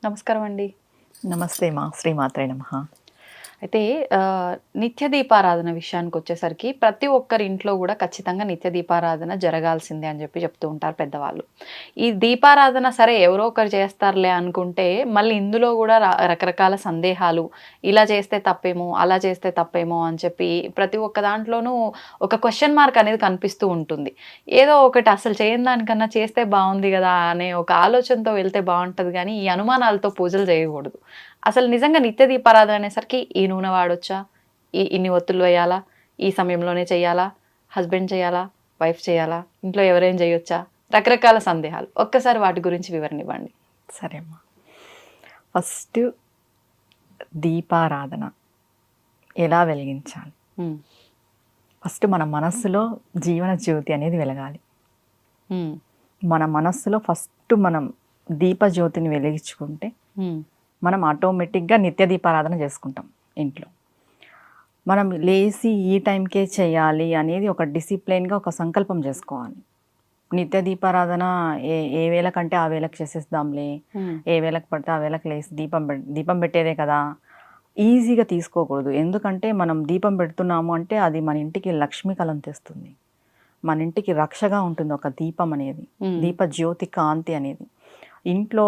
నమస్కారం అండి. నమస్తే మా శ్రీమాత్రే నమః. అయితే నిత్య దీపారాధన విషయానికొచ్చేసరికి ప్రతి ఒక్కరి ఇంట్లో గూడా ఖచ్చితంగా నిత్య దీపారాధన జరగాల్సిందే అని చెప్తూ ఉంటారు పెద్దవాళ్ళు. ఈ దీపారాధన సరే ఎవరో ఒకరు చేస్తారులే అనుకుంటే మళ్ళీ ఇందులో గూడా రకరకాల సందేహాలు, ఇలా చేస్తే తప్పేమో, అలా చేస్తే తప్పేమో అని చెప్పి ప్రతి ఒక్క దాంట్లోనూ ఒక క్వెషన్ మార్క్ అనేది కనిపిస్తూ ఉంటుంది. ఏదో ఒకటి అసలు చేయని దానికన్నా చేస్తే బావుంది గదా అనే ఒక ఆలోచనతో వెళ్తే బావుంటది గానీ, ఈ అనుమానాలతో పూజలు చేయకూడదు. అసలు నిజంగా నిత్య దీపారాధన అనేసరికి ఈ నూనె వాడొచ్చా? ఇన్ని ఒత్తులు వేయాలా? ఈ సమయంలోనే చేయాలా? హస్బెండ్ చేయాలా? వైఫ్ చేయాలా? ఇంట్లో ఎవరైనా చేయొచ్చా? రకరకాల సందేహాలు. ఒక్కసారి వాటి గురించి వివరణ ఇవ్వండి. సరే అమ్మా. ఫస్ట్ దీపారాధన ఎలా వెలిగించాలి? ఫస్ట్ మన మనస్సులో జీవన జ్యోతి అనేది వెలగాలి. మన మనస్సులో ఫస్ట్ మనం దీపజ్యోతిని వెలిగించుకుంటే మనం ఆటోమేటిక్గా నిత్య దీపారాధన చేసుకుంటాం ఇంట్లో. మనం లేచి ఈ టైంకే చేయాలి అనేది ఒక డిసిప్లైన్గా ఒక సంకల్పం చేసుకోవాలి. నిత్య దీపారాధన ఏ వేళకంటే ఆ వేళకు చేసేద్దాంలే, ఏ వేళకు పడితే ఆ వేళకు లేచి దీపం పెట్టేదే కదా, ఈజీగా తీసుకోకూడదు. ఎందుకంటే మనం దీపం పెడుతున్నాము అంటే అది మన ఇంటికి లక్ష్మీ కళం తెస్తుంది, మన ఇంటికి రక్షగా ఉంటుంది ఒక దీపం అనేది, దీప జ్యోతి కాంతి అనేది. ఇంట్లో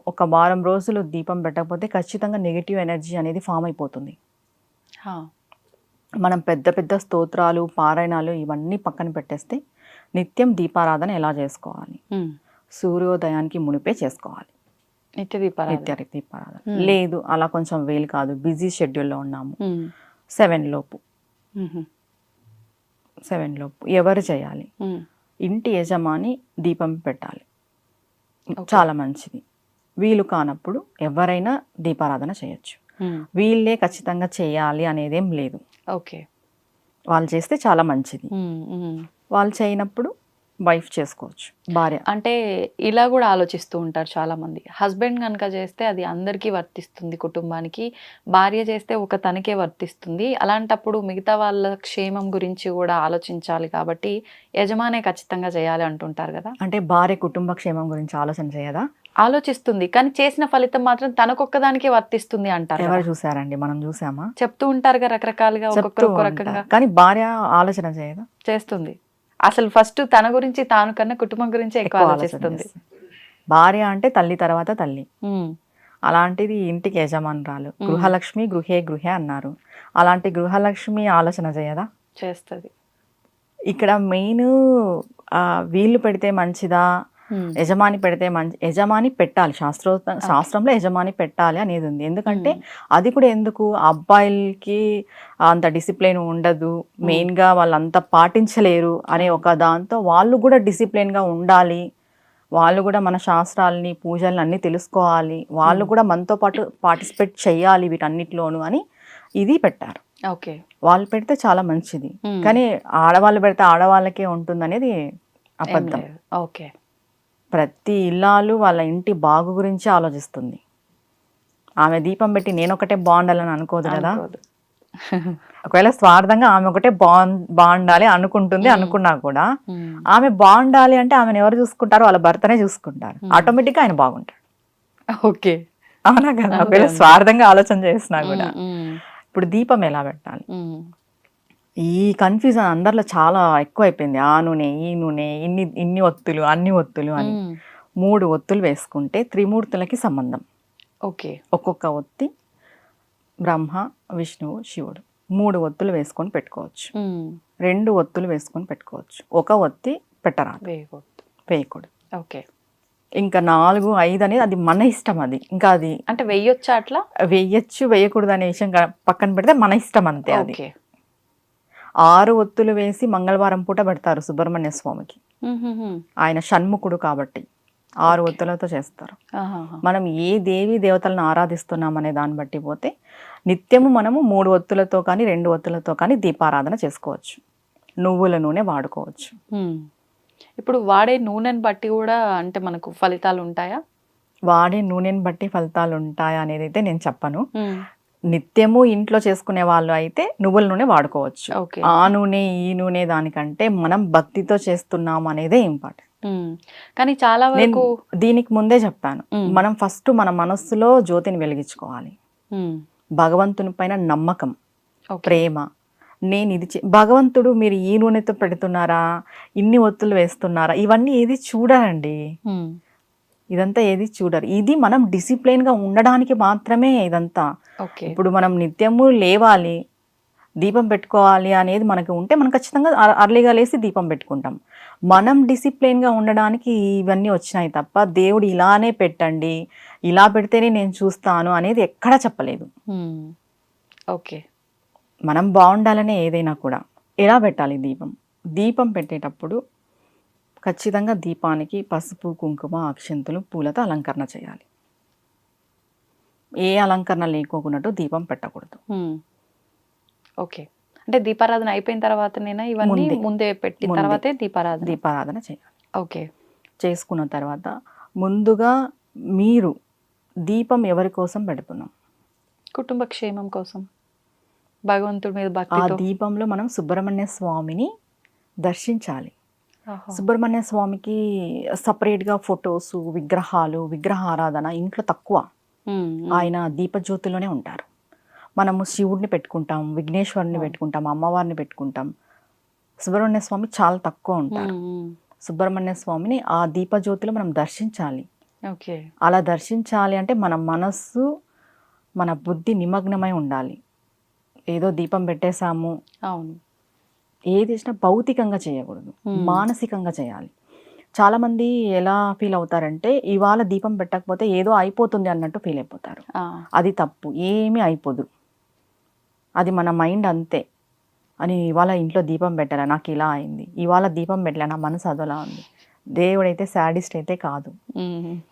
ఒక వారం రోజులు దీపం పెట్టకపోతే ఖచ్చితంగా నెగిటివ్ ఎనర్జీ అనేది ఫామ్ అయిపోతుంది. మనం పెద్ద పెద్ద స్తోత్రాలు, పారాయణాలు ఇవన్నీ పక్కన పెట్టేస్తే నిత్యం దీపారాధన ఎలా చేసుకోవాలి? సూర్యోదయానికి మునిపే చేసుకోవాలి నిత్య దీపారాధన. లేదు అలా కొంచెం వేలు కాదు, బిజీ షెడ్యూల్లో ఉన్నాము, 7 లోపు ఎవరు చేయాలి? ఇంటి యజమాని దీపం పెట్టాలి, చాలా మంచిది. వీలు కానప్పుడు ఎవరైనా దీపారాధన చేయొచ్చు. వీళ్ళే ఖచ్చితంగా చేయాలి అనేదేం లేదు. ఓకే, వాళ్ళు చేస్తే చాలా మంచిది. వాళ్ళు చేయనప్పుడు వైఫ్ చేసుకోవచ్చు, భార్య. అంటే ఇలా కూడా ఆలోచిస్తూ ఉంటారు చాలా మంది. హస్బెండ్ కనుక చేస్తే అది అందరికీ వర్తిస్తుంది, కుటుంబానికి. భార్య చేస్తే ఒక తనకే వర్తిస్తుంది. అలాంటప్పుడు మిగతా వాళ్ళ క్షేమం గురించి కూడా ఆలోచించాలి కాబట్టి యజమానే ఖచ్చితంగా చేయాలి అంటుంటారు కదా. అంటే భార్య కుటుంబ క్షేమం గురించి ఆలోచన చేయదా? ఆలోచిస్తుంది, కానీ చేసిన ఫలితం మాత్రం తనకొక్కదానికే వర్తిస్తుంది అంటారు. ఎవరు చూసారండి? మనం చూసామా? చెప్తూ ఉంటారుగా రకరకాలుగా, ఒక్కొక్కరు ఒక్కో రకంగా. కానీ భార్య ఆలోచన చేయదా? చేస్తుంది. అసలు ఫస్ట్ తన గురించి తాను కన్నా కుటుంబం గురించి ఎక్కువ ఆలోచిస్తుంది. భార్య అంటే తల్లి తర్వాత తల్లి. అలాంటిది ఇంటికి యజమానురాలు, గృహలక్ష్మి గృహే అన్నారు. అలాంటి గృహలక్ష్మి ఆలోచన చేయదా? చేస్తుంది. ఇక్కడ మెయిన్ వీళ్ళు పెడితే మంచిదా, యజమాని పెడితే యజమాని పెట్టాలి. శాస్త్రంలో యజమాని పెట్టాలి అనేది ఉంది. ఎందుకంటే అది కూడా ఎందుకు, అబ్బాయిలకి అంత డిసిప్లిన్ ఉండదు, మెయిన్గా వాళ్ళంతా పాటించలేరు అనే ఒక దాంతో వాళ్ళు కూడా డిసిప్లిన్గా ఉండాలి, వాళ్ళు కూడా మన శాస్త్రాలని పూజలను అన్నీ తెలుసుకోవాలి, వాళ్ళు కూడా మనతో పాటు పార్టిసిపేట్ చేయాలి వీటన్నిటిలోనూ అని ఇది పెట్టారు. ఓకే, వాళ్ళు పెడితే చాలా మంచిది. కానీ ఆడవాళ్ళు పెడితే ఆడవాళ్ళకే ఉంటుంది అనేది అబద్ధం. ఓకే, ప్రతి ఇల్లాలు వాళ్ళ ఇంటి బాగు గురించి ఆలోచిస్తుంది. ఆమె దీపం పెట్టి నేను ఒకటే బాగుండాలని అనుకోదు కదా. ఒకవేళ స్వార్థంగా ఆమె ఒకటే బాగుండాలి అనుకుంటుంది, అనుకున్నా కూడా ఆమె బాగుండాలి అంటే ఆమెను ఎవరు చూసుకుంటారో వాళ్ళ భర్తనే చూసుకుంటారు, ఆటోమేటిక్గా ఆయన బాగుంటాడు. ఓకే, అవునా కదా. ఒకవేళ స్వార్థంగా ఆలోచన చేసినా కూడా. ఇప్పుడు దీపం ఎలా పెట్టాలి? ఈ కన్ఫ్యూజన్ అందరిలో చాలా ఎక్కువ అయిపోయింది. ఆ నూనె, ఈ నూనె, ఇన్ని ఒత్తులు, అన్ని ఒత్తులు అని. 3 ఒత్తులు వేసుకుంటే త్రిమూర్తులకి సంబంధం. ఓకే, ఒక్కొక్క ఒత్తి బ్రహ్మ, విష్ణువు, శివుడు. 3 ఒత్తులు వేసుకొని పెట్టుకోవచ్చు, 2 ఒత్తులు వేసుకొని పెట్టుకోవచ్చు. ఒక ఒత్తి పెట్టరాదు, వేయకూడదు. ఓకే, ఇంకా 4, 5 అనేది అది మన ఇష్టం. అది ఇంకా అది అంటే వేయొచ్చా? అట్లా వేయచ్చు, వేయకూడదు అనే విషయం పక్కన పెడితే మన ఇష్టం అంతే. అది 6 ఒత్తులు వేసి మంగళవారం పూట పెడతారు సుబ్రహ్మణ్య స్వామికి. ఆయన షణ్ముఖుడు కాబట్టి 6 ఒత్తులతో చేస్తారు. మనం ఏ దేవి దేవతలను ఆరాధిస్తున్నాం అనే దాన్ని బట్టి పోతే నిత్యము మనము 3 ఒత్తులతో కానీ 2 ఒత్తులతో కానీ దీపారాధన చేసుకోవచ్చు. నువ్వుల నూనె వాడుకోవచ్చు. ఇప్పుడు వాడే నూనెని బట్టి కూడా అంటే మనకు ఫలితాలు ఉంటాయా? వాడే నూనెని బట్టి ఫలితాలు ఉంటాయా అనేది అయితే నేను చెప్పను. నిత్యము ఇంట్లో చేసుకునే వాళ్ళు అయితే నువ్వుల నూనె వాడుకోవచ్చు. ఆ నూనె ఈ నూనె దానికంటే మనం భక్తితో చేస్తున్నాం అనేదే ఇంపార్టెంట్. కానీ చాలా నేను వరకు దీనికి ముందే చెప్పాను, మ్మ్. మనం ఫస్ట్ మన మనస్సులో జ్యోతిని వెలిగించుకోవాలి. భగవంతుని పైన నమ్మకం, ఓకే. ప్రేమ. నేను ఇది భగవంతుడు మీరు ఈ నూనెతో పెడుతున్నారా, ఇన్ని ఒత్తులు వేస్తున్నారా, ఇవన్నీ ఏది చూడరండి. ఇదంతా ఏది చూడరు. ఇది మనం డిసిప్లైన్గా ఉండడానికి మాత్రమే ఇదంతా. ఓకే. ఇప్పుడు మనం నిత్యము లేవాలి, దీపం పెట్టుకోవాలి అనేది మనకు ఉంటే మనం ఖచ్చితంగా అర్లీగా లేసి దీపం పెట్టుకుంటాం. మనం డిసిప్లైన్గా ఉండడానికి ఇవన్నీ వచ్చినాయి తప్ప దేవుడు ఇలానే పెట్టండి, ఇలా పెడితేనే నేను చూస్తాను అనేది ఎక్కడా చెప్పలేదు. ఓకే. మనం బాగుండాలనే ఏదైనా కూడా ఎలా పెట్టాలి దీపం. దీపం పెట్టేటప్పుడు ఖచ్చితంగా దీపానికి పసుపు, కుంకుమ, అక్షంతులు, పూలతో అలంకరణ చేయాలి. ఏ అలంకరణ లేకోకున్నట్టు దీపం పెట్టకూడదు. ఓకే. అంటే దీపారాధన అయిపోయిన తర్వాతనేనా ఇవన్నీ? ముందే పెట్టిన ముందే. తర్వాతే దీపారాధన చేయాలి. ఓకే. చేసుకున్న తర్వాత ముందుగా మీరు దీపం ఎవరి కోసం పెడుతున్నాం? కుటుంబ క్షేమం కోసం, భగవంతుడి మీద ఆ భక్తితో. దీపంలో మనం సుబ్రహ్మణ్య స్వామిని దర్శించాలి. ఆహా. సుబ్రహ్మణ్య స్వామికి సపరేట్గా ఫొటోస్, విగ్రహాలు, విగ్రహారాధన ఇంట్లో తక్కువ. ఆయన దీపజ్యోతిలోనే ఉంటారు. మనము శివుడిని పెట్టుకుంటాం, విఘ్నేశ్వరుని పెట్టుకుంటాం, అమ్మవారిని పెట్టుకుంటాం. సుబ్రహ్మణ్య స్వామి చాలా తక్కువ ఉంటారు. సుబ్రహ్మణ్య స్వామిని ఆ దీపజ్యోతిలో మనం దర్శించాలి. ఓకే. అలా దర్శించాలి అంటే మన మనస్సు, మన బుద్ధి నిమగ్నమై ఉండాలి. ఏదో దీపం పెట్టేశాము, అవును, ఏది చేసినా భౌతికంగా చేయకూడదు, మానసికంగా చేయాలి. చాలామంది ఎలా ఫీల్ అవుతారంటే ఇవాళ దీపం పెట్టకపోతే ఏదో అయిపోతుంది అన్నట్టు ఫీల్ అయిపోతారు. అది తప్పు. ఏమీ అయిపోదు. అది మన మైండ్ అంతే. అని ఇవాళ ఇంట్లో దీపం పెట్టాలా, నాకు ఇలా అయింది, ఇవాళ దీపం పెట్టలే, నా మనసు అదోలా ఉంది. దేవుడైతే శాడిస్ట్ అయితే కాదు.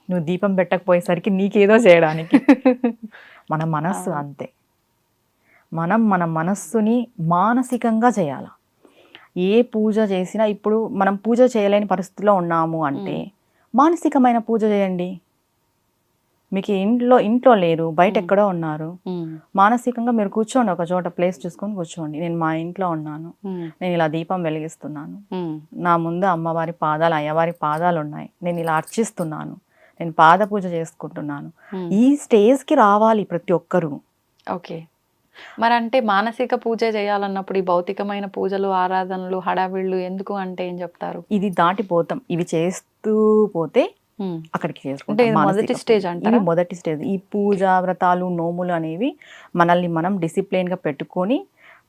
నువ్వు దీపం పెట్టకపోయేసరికి నీకేదో చేయడానికి. మన మనస్సు అంతే. మనం మన మనస్సుని మానసికంగా చేయాలి. ఏ పూజ చేసినా ఇప్పుడు మనం పూజ చేయలేని పరిస్థితిలో ఉన్నాము అంటే మానసికమైన పూజ చేయండి. మీకు ఇంట్లో లేరు, బయట ఎక్కడో ఉన్నారు, మానసికంగా మీరు కూర్చోండి, ఒక చోట ప్లేస్ చూసుకొని కూర్చోండి. నేను మా ఇంట్లో ఉన్నాను, నేను ఇలా దీపం వెలిగిస్తున్నాను, నా ముందు అమ్మవారి పాదాలు, అయ్యవారి పాదాలు ఉన్నాయి, నేను ఇలా అర్చిస్తున్నాను, నేను పాద పూజ చేసుకుంటున్నాను. ఈ స్టేజ్కి రావాలి ప్రతి ఒక్కరూ. ఓకే. మరి అంటే మానసిక పూజ చేయాలన్నప్పుడు ఈ భౌతికమైన పూజలు, ఆరాధనలు, హడావిళ్ళు ఎందుకు అంటే ఏం చెప్తారు? ఇది దాటిపోతాం. ఇవి చేస్తూ పోతే అక్కడికి చేసుకుంటాం. మొదటి స్టేజ్ అంటే ఇవి మొదటి స్టేజ్. ఈ పూజ, వ్రతాలు, నోములు అనేవి మనల్ని మనం డిసిప్లిన్గా పెట్టుకొని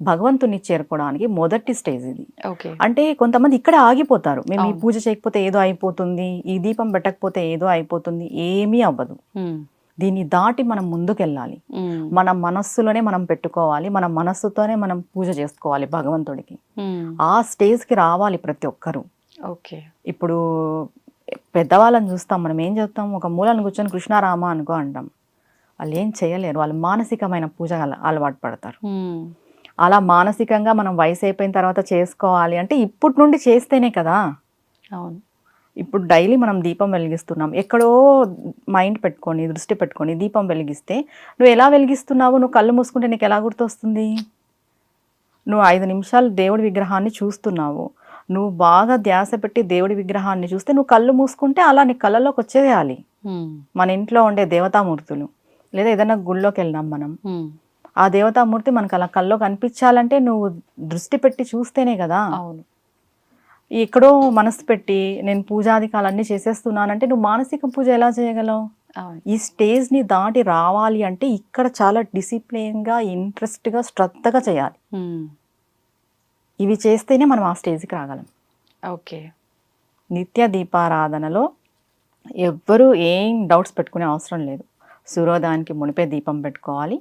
భగవంతుని చేరుకోవడానికి మొదటి స్టేజ్ ఇది. ఓకే. అంటే కొంతమంది ఇక్కడ ఆగిపోతారు. మేము ఈ పూజ చేయకపోతే ఏదో అయిపోతుంది, ఈ దీపం పెట్టకపోతే ఏదో అయిపోతుంది. ఏమీ అవ్వదు. దీన్ని దాటి మనం ముందుకెళ్ళాలి. మన మనస్సులోనే మనం పెట్టుకోవాలి, మన మనస్సుతోనే మనం పూజ చేసుకోవాలి భగవంతుడికి. ఆ స్టేజ్కి రావాలి ప్రతి ఒక్కరూ. ఓకే. ఇప్పుడు పెద్దవాళ్ళని చూస్తాం, మనం ఏం చేస్తాం, ఒక మూలను కూర్చొని కృష్ణారామ అనుకో అంటాం. వాళ్ళు ఏం చేయలేరు, వాళ్ళు మానసికమైన పూజ అలవాటు పడతారు. అలా మానసికంగా మనం వయసు అయిపోయిన తర్వాత చేసుకోవాలి అంటే ఇప్పటి నుండి చేస్తేనే కదా. అవును. ఇప్పుడు డైలీ మనం దీపం వెలిగిస్తున్నాం, ఎక్కడో మైండ్ పెట్టుకొని, దృష్టి పెట్టుకొని దీపం వెలిగిస్తే నువ్వు ఎలా వెలిగిస్తున్నావు, నువ్వు కళ్ళు మూసుకుంటే నీకు ఎలా గుర్తొస్తుంది? నువ్వు 5 నిమిషాలు దేవుడి విగ్రహాన్ని చూస్తున్నావు, నువ్వు బాగా ధ్యాస పెట్టి దేవుడి విగ్రహాన్ని చూస్తే నువ్వు కళ్ళు మూసుకుంటే అలా నీ కళ్ళలోకి వచ్చేయాలి. మన ఇంట్లో ఉండే దేవతామూర్తులు, లేదా ఏదైనా గుళ్ళోకి వెళ్ళినాం మనం, ఆ దేవతామూర్తి మనకు అలా కల్లో కనిపించాలంటే నువ్వు దృష్టి పెట్టి చూస్తేనే కదా. అవును. ఎక్కడో మనసు పెట్టి నేను పూజాధికాలన్నీ చేసేస్తున్నానంటే నువ్వు మానసిక పూజ ఎలా చేయగలవు? ఈ స్టేజ్ని దాటి రావాలి అంటే ఇక్కడ చాలా డిసిప్లిన్గా, ఇంట్రెస్ట్గా, శ్రద్ధగా చేయాలి. ఇవి చేస్తేనే మనం ఆ స్టేజ్కి రాగలం. ఓకే. నిత్య దీపారాధనలో ఎవ్వరూ ఏం డౌట్స్ పెట్టుకునే అవసరం లేదు. సూర్యోదయానికి మునిపే దీపం పెట్టుకోవాలి,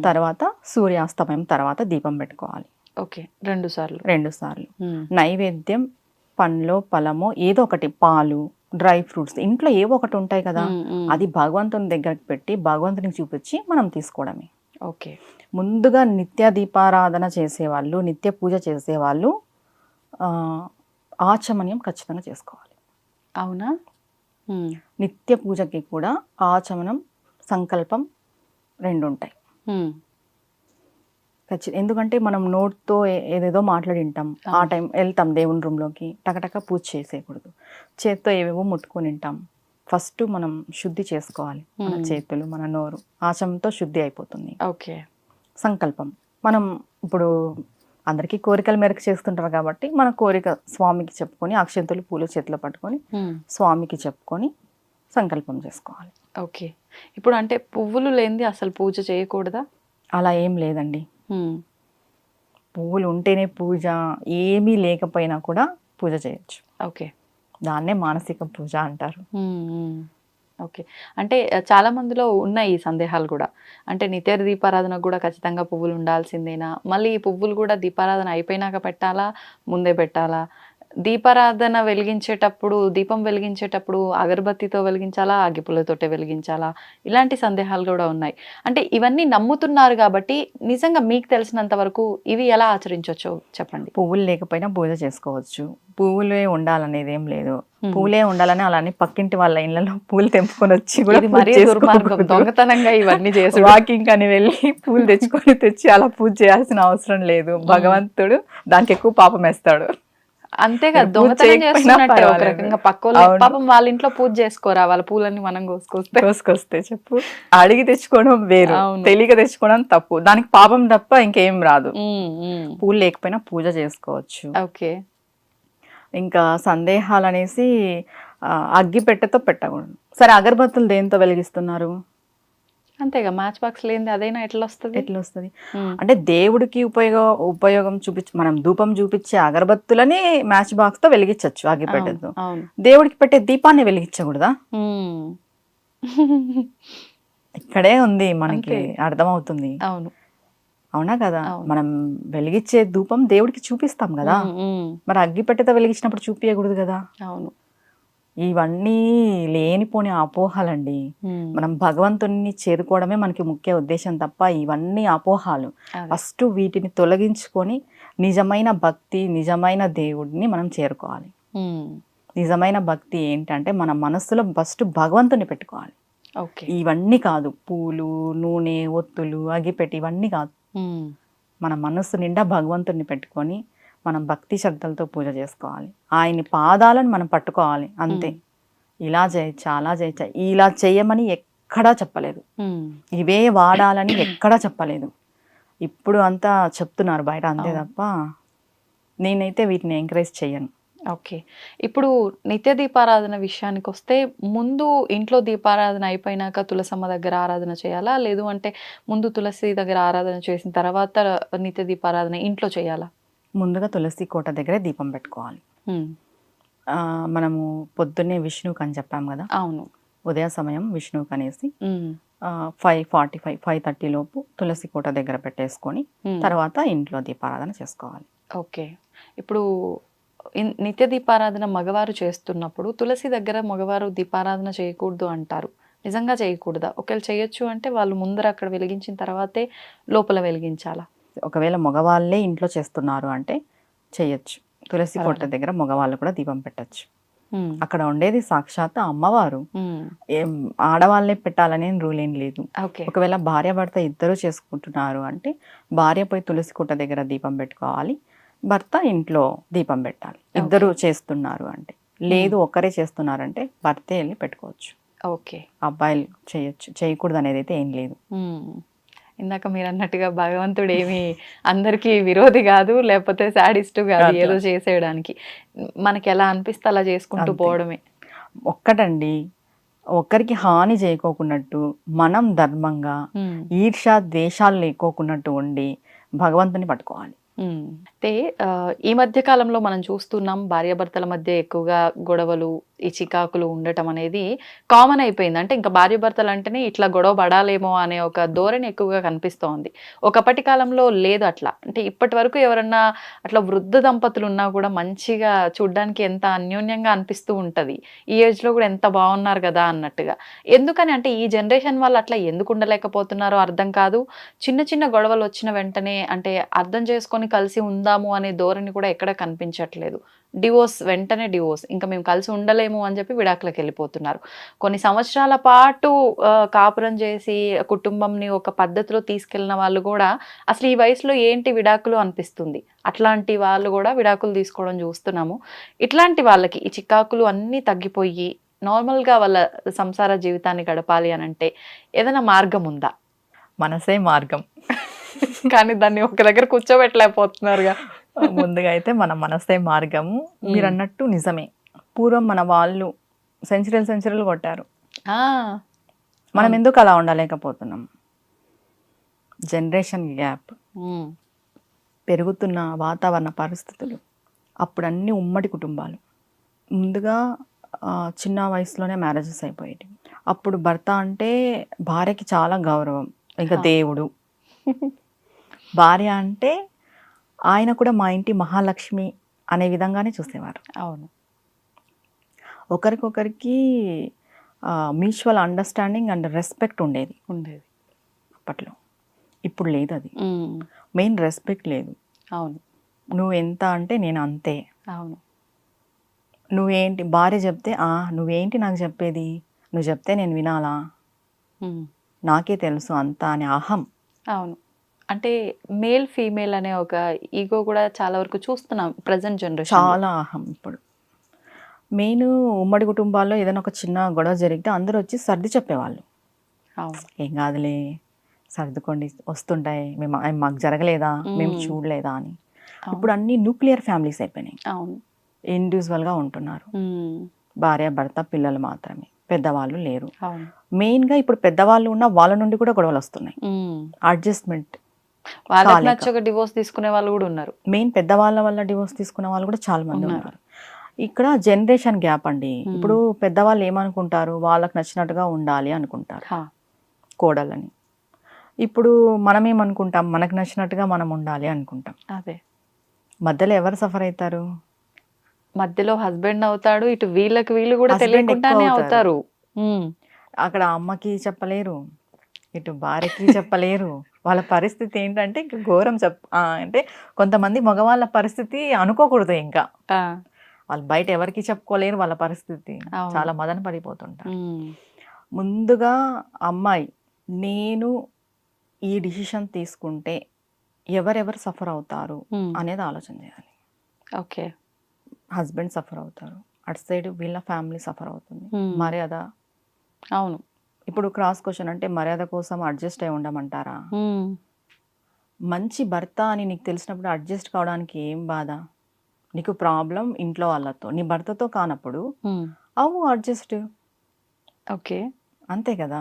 తర్వాత సూర్యాస్తమయం తర్వాత దీపం పెట్టుకోవాలి. ఓకే. 2 సార్లు. నైవేద్యం పండ్లో ఫలమో ఏదో ఒకటి, పాలు, డ్రై ఫ్రూట్స్ ఇంట్లో ఏవో ఒకటి ఉంటాయి కదా, అది భగవంతుని దగ్గరికి పెట్టి భగవంతునికి చూపించి మనం తీసుకోవడమే. ఓకే. ముందుగా నిత్య దీపారాధన చేసేవాళ్ళు, నిత్య పూజ చేసేవాళ్ళు ఆచమనీయం ఖచ్చితంగా చేసుకోవాలి. అవునా? నిత్య పూజకి కూడా ఆచమనం, సంకల్పం 2 ఉంటాయి. ఎందుకంటే మనం నోట్తో ఏదేదో మాట్లాడింటాం, ఆ టైం వెళ్తాం దేవుని రూమ్లోకి, టకటక పూజ చేసేయకూడదు. చేత్తో ఏవేవో ముట్టుకొని ఉంటాం. ఫస్ట్ మనం శుద్ధి చేసుకోవాలి మన చేతులు, మన నోరు. ఆచమతో శుద్ధి అయిపోతుంది. ఓకే. సంకల్పం మనం ఇప్పుడు అందరికీ కోరికల మేరకు చేస్తుంటారు కాబట్టి మన కోరిక స్వామికి చెప్పుకొని, అక్షంతలు పూలు చేతిలో పట్టుకొని స్వామికి చెప్పుకొని సంకల్పం చేసుకోవాలి. ఓకే. ఇప్పుడు అంటే పువ్వులు లేనిది అసలు పూజ చేయకూడదా? అలా ఏం లేదండి. పువ్వులు ఉంటేనే పూజ, ఏమీ లేకపోయినా కూడా పూజ చేయొచ్చు. ఓకే. దాన్నే మానసిక పూజ అంటారు. ఓకే. అంటే చాలా మందిలో ఉన్నాయి ఈ సందేహాలు కూడా. అంటే నిత్య దీపారాధన కూడా ఖచ్చితంగా పువ్వులు ఉండాల్సిందేనా? మళ్ళీ ఈ పువ్వులు కూడా దీపారాధన అయిపోయినాక పెట్టాలా, ముందే పెట్టాలా? దీపారాధన వెలిగించేటప్పుడు, దీపం వెలిగించేటప్పుడు అగరబత్తితో వెలిగించాలా, అగ్గిపుల్లతోటే వెలిగించాలా? ఇలాంటి సందేహాలు కూడా ఉన్నాయి. అంటే ఇవన్నీ నమ్ముతున్నారు కాబట్టి నిజంగా మీకు తెలిసినంత వరకు ఇవి ఎలా ఆచరించవచ్చో చెప్పండి. పువ్వులు లేకపోయినా పూజ చేసుకోవచ్చు. పువ్వులే ఉండాలనేది ఏం లేదు. పూలే ఉండాలని అలానే పక్కింటి వాళ్ళ ఇళ్లలో పూలు తెంపుకొని వచ్చి కూడా మరీ దుర్మార్గం, దొంగతనంగా ఇవన్నీ చేసి వాకింగ్ అని వెళ్ళి పూలు తెచ్చి అలా పూజ చేయాల్సిన అవసరం లేదు. భగవంతుడు దానికి ఎక్కువ పాపం వేస్తాడు. అంతేగా, దొంగతనం చేస్తున్నట్టే ఒక రకంగా. పక్క పాపం వాళ్ళ ఇంట్లో పూజ చేసుకోరా, వాళ్ళ పూలన్నీ మనం కోసుకొస్తే చెప్పు. అడిగి తెచ్చుకోవడం వేరు, తెలియక తెచ్చుకోవడం తప్పు. దానికి పాపం తప్ప ఇంకేం రాదు. పూలు లేకపోయినా పూజ చేసుకోవచ్చు. ఓకే. ఇంకా సందేహాలు అనేసి అగ్గి పెట్టెతో పెట్టకూడదు. సరే, అగరబత్తులు దేంతో వెలిగిస్తున్నారు? అంతేగా, మ్యాచ్ బాక్స్ లేనిది అదైనా ఎట్లా వస్తుంది? అంటే దేవుడికి ఉపయోగం మనం ధూపం చూపించే అగరబత్తులని మ్యాచ్ బాక్స్ తో వెలిగించవచ్చు, అగ్గిపెట్టెతో. దేవుడికి పెట్టే దీపాన్ని వెలిగించకూడదా? ఇక్కడే ఉంది మనకి అర్థమవుతుంది. అవునా కదా? మనం వెలిగించే ధూపం దేవుడికి చూపిస్తాం కదా, మరి అగ్గిపెట్టెతో వెలిగించినప్పుడు చూపించకూడదు కదా? అవును. ఇవన్నీ లేనిపోని అపోహలండి. మనం భగవంతుని చేరుకోవడమే మనకి ముఖ్య ఉద్దేశం తప్ప ఇవన్నీ అపోహాలు. ఫస్ట్ వీటిని తొలగించుకొని నిజమైన భక్తి, నిజమైన దేవుడిని మనం చేరుకోవాలి. నిజమైన భక్తి ఏంటంటే మన మనస్సులో ఫస్ట్ భగవంతుని పెట్టుకోవాలి. ఇవన్నీ కాదు, పూలు, నూనె, ఒత్తులు, అగిపెట్టి ఇవన్నీ కాదు. మన మనస్సు నిండా భగవంతుని పెట్టుకొని మనం భక్తి శ్రద్ధలతో పూజ చేసుకోవాలి. ఆయన్ని పాదాలను మనం పట్టుకోవాలి, అంతే. ఇలా చేయొచ్చా, అలా చేయొచ్చా, ఇలా చేయమని ఎక్కడా చెప్పలేదు. ఇవే వాడాలని ఎక్కడా చెప్పలేదు. ఇప్పుడు అంతా చెప్తున్నారు బయట, అంతే తప్ప నేనైతే వీటిని ఎంకరేజ్ చేయను. ఓకే. ఇప్పుడు నిత్య దీపారాధన విషయానికి వస్తే, ముందు ఇంట్లో దీపారాధన అయిపోయినాక తులసమ్మ దగ్గర ఆరాధన చేయాలా, లేదు అంటే ముందు తులసి దగ్గర ఆరాధన చేసిన తర్వాత నిత్య దీపారాధన ఇంట్లో చేయాలా? ముందుగా తులసి కోట దగ్గరే దీపం పెట్టుకోవాలి. మనము పొద్దున్నే విష్ణువుకి అని చెప్పాం కదా. అవును. ఉదయ సమయం విష్ణువుకి అనేసి 5:45, 5:30 లోపు తులసి కోట దగ్గర పెట్టేసుకొని తర్వాత ఇంట్లో దీపారాధన చేసుకోవాలి. ఓకే. ఇప్పుడు నిత్య దీపారాధన మగవారు చేస్తున్నప్పుడు తులసి దగ్గర మగవారు దీపారాధన చేయకూడదు అంటారు. నిజంగా చేయకూడదా? ఒకవేళ చేయొచ్చు అంటే వాళ్ళు ముందర అక్కడ వెలిగించిన తర్వాతే లోపల వెలిగించాలా? ఒకవేళ మగవాళ్ళే ఇంట్లో చేస్తున్నారు అంటే చేయొచ్చు. తులసి కోట దగ్గర మగవాళ్ళు కూడా దీపం పెట్టచ్చు. అక్కడ ఉండేది సాక్షాత్ అమ్మవారు. ఆడవాళ్ళే పెట్టాలనే రూల్ ఏం లేదు. ఒకవేళ భార్య భర్త ఇద్దరు చేసుకుంటున్నారు అంటే భార్య పోయి తులసి కోట దగ్గర దీపం పెట్టుకోవాలి, భర్త ఇంట్లో దీపం పెట్టాలి. ఇద్దరు చేస్తున్నారు అంటే. లేదు ఒక్కరే చేస్తున్నారంటే భర్తే వెళ్ళి పెట్టుకోవచ్చు. ఓకే. అబ్బాయిలు చేయొచ్చు, చేయకూడదు అనేది అయితే ఏం లేదు. ఇందాక మీరు అన్నట్టుగా భగవంతుడు ఏమి అందరికీ విరోధి కాదు, లేకపోతే శాడిస్ట్ కాదు ఏదో చేసేయడానికి. మనకి ఎలా అనిపిస్తే అలా చేసుకుంటూ పోవడమే. ఒక్కటండి, ఒక్కరికి హాని చేయకోకున్నట్టు మనం ధర్మంగా ఈర్ష ద్వేషాలు లేకోకున్నట్టు ఉండి భగవంతుని పట్టుకోవాలి. అయితే ఈ మధ్య కాలంలో మనం చూస్తున్నాం, భార్యాభర్తల మధ్య ఎక్కువగా గొడవలు, ఈ చికాకులు ఉండటం అనేది కామన్ అయిపోయింది. అంటే ఇంకా భార్యాభర్తలు అంటేనే ఇట్లా గొడవ పడాలేమో అనే ఒక ధోరణి ఎక్కువగా కనిపిస్తోంది. ఒకప్పటి కాలంలో లేదు అట్లా. అంటే ఇప్పటి వరకు ఎవరన్నా అట్లా వృద్ధ దంపతులు ఉన్నా కూడా మంచిగా చూడ్డానికి ఎంత అన్యోన్యంగా అనిపిస్తూ ఉంటది. ఈ ఏజ్ లో కూడా ఎంత బాగున్నారు కదా అన్నట్టుగా. ఎందుకని అంటే ఈ జనరేషన్ వాళ్ళు అట్లా ఎందుకు ఉండలేకపోతున్నారో అర్థం కాదు. చిన్న చిన్న గొడవలు వచ్చిన వెంటనే అంటే అర్థం చేసుకొని కలిసి ఉందాము అనే ధోరణి కూడా ఎక్కడ కనిపించట్లేదు. డివోర్స్, వెంటనే డివోర్స్, ఇంకా మేము కలిసి ఉండలేము అని చెప్పి విడాకులకు వెళ్ళిపోతున్నారు. కొన్ని సంవత్సరాల పాటు కాపురం చేసి కుటుంబంని ఒక పద్ధతిలో తీసుకెళ్ళిన వాళ్ళు కూడా అసలు ఈ వయసులో ఏంటి విడాకులు అనిపిస్తుంది. అట్లాంటి వాళ్ళు కూడా విడాకులు తీసుకోవడం చూస్తున్నాము. ఇట్లాంటి వాళ్ళకి ఈ చికాకులు అన్నీ తగ్గిపోయి నార్మల్గా వాళ్ళ సంసార జీవితాన్ని గడపాలి అని అంటే ఏదైనా మార్గం ఉందా? మనసే మార్గం. కానీ దాన్ని ఒక దగ్గర కూర్చోబెట్టలేకపోతున్నారుగా. ముందుగా అయితే మన మనసే మార్గము. మీరు అన్నట్టు నిజమే. పూర్వం మన వాళ్ళు సెంచరీలు కొట్టారు. మనం ఎందుకు అలా ఉండలేకపోతున్నాం? జనరేషన్ గ్యాప్, పెరుగుతున్న వాతావరణ పరిస్థితులు. అప్పుడు అన్ని ఉమ్మడి కుటుంబాలు. ముందుగా చిన్న వయసులోనే మ్యారేజెస్ అయిపోయేవి. అప్పుడు భర్త అంటే భార్యకి చాలా గౌరవం, ఇంకా దేవుడు. భార్య అంటే ఆయన కూడా మా ఇంటి మహాలక్ష్మి అనే విధంగానే చూసేవారు. అవును. ఒకరికొకరికి మ్యూచువల్ అండర్స్టాండింగ్ అండ్ రెస్పెక్ట్ ఉండేది అప్పట్లో. ఇప్పుడు లేదు అది. మెయిన్ రెస్పెక్ట్ లేదు. అవును. నువ్వు ఎంత అంటే నేను అంతే. అవును. నువ్వేంటి, భార్య చెప్తే నువ్వేంటి నాకు చెప్పేది, నువ్వు చెప్తే నేను వినాలా, నాకే తెలుసు అంతా అనే అహం. అవును. అంటే మేల్ ఫీమేల్ అనే ఒక ఈగో కూడా చాలా వరకు చూస్తున్నాం ప్రజెంట్ జనరేషన్. చాలా అహం. ఇప్పుడు మెయిన్ ఉమ్మడి కుటుంబాల్లో ఏదైనా ఒక చిన్న గొడవ జరిగితే అందరూ వచ్చి సర్ది చెప్పేవాళ్ళు. ఏం కాదులే, సర్దుకోండి, వస్తుంటాయి, మాకు జరగలేదా, మేము చూడలేదా అని. ఇప్పుడు అన్ని న్యూక్లియర్ ఫ్యామిలీస్ అయిపోయినాయి. అవును. ఇండివిజువల్గా ఉంటున్నారు. భార్య భర్త పిల్లలు మాత్రమే, పెద్దవాళ్ళు లేరు. అవును. మెయిన్గా ఇప్పుడు పెద్దవాళ్ళు ఉన్న వాళ్ళ నుండి కూడా గొడవలు వస్తున్నాయి. అడ్జస్ట్మెంట్, వాళ్ళకి నచ్చక డివోర్స్ తీసుకునే వాళ్ళు కూడా ఉన్నారు. మెయిన్ పెద్దవాళ్ళ వల్ల డివోర్స్ తీసుకునే వాళ్ళు కూడా చాలా మంది ఉన్నారు. ఇక్కడ జనరేషన్ గ్యాప్ అండి. ఇప్పుడు పెద్దవాళ్ళు ఏమనుకుంటారు, వాళ్ళకి నచ్చినట్టుగా ఉండాలి అనుకుంటారు కోడలని. ఇప్పుడు మనం ఏమనుకుంటాం, మనకు నచ్చినట్టుగా మనం ఉండాలి అనుకుంటాం. అదే మధ్యలో ఎవరు సఫర్ అవుతారు? మధ్యలో హస్బెండ్ అవుతాడు, ఇటు వీళ్ళకి వీళ్ళు కూడా తెలియకుండానే అవుతారు. అక్కడ అమ్మకి చెప్పలేరు, ఇటు భార్యకి చెప్పలేరు. వాళ్ళ పరిస్థితి ఏంటంటే ఇంకా ఘోరం. అంటే కొంతమంది మగవాళ్ళ పరిస్థితి అనుకోకూడదు. ఇంకా వాళ్ళు బయట ఎవరికి చెప్పుకోలేరు వాళ్ళ పరిస్థితి. చాలా మదన పడిపోతుంటారు. ముందుగా అమ్మాయి, నేను ఈ డిసిషన్ తీసుకుంటే ఎవరెవరు సఫర్ అవుతారు అనేది ఆలోచన చేయాలి. ఓకే. హస్బెండ్ సఫర్ అవుతారు, అటు సైడ్ వీళ్ళ ఫ్యామిలీ సఫర్ అవుతుంది. మర్యాద. అవును. ఇప్పుడు క్రాస్ క్వశ్చన్ అంటే మర్యాద కోసం అడ్జస్ట్ అయి ఉండమంటారా? మంచి భర్త అని నీకు తెలిసినప్పుడు అడ్జస్ట్ కావడానికి ఏం బాధ? నీకు ప్రాబ్లం ఇంట్లో వాళ్ళతో, నీ భర్తతో కానప్పుడు అవు అడ్జస్ట్. ఓకే. అంతే కదా.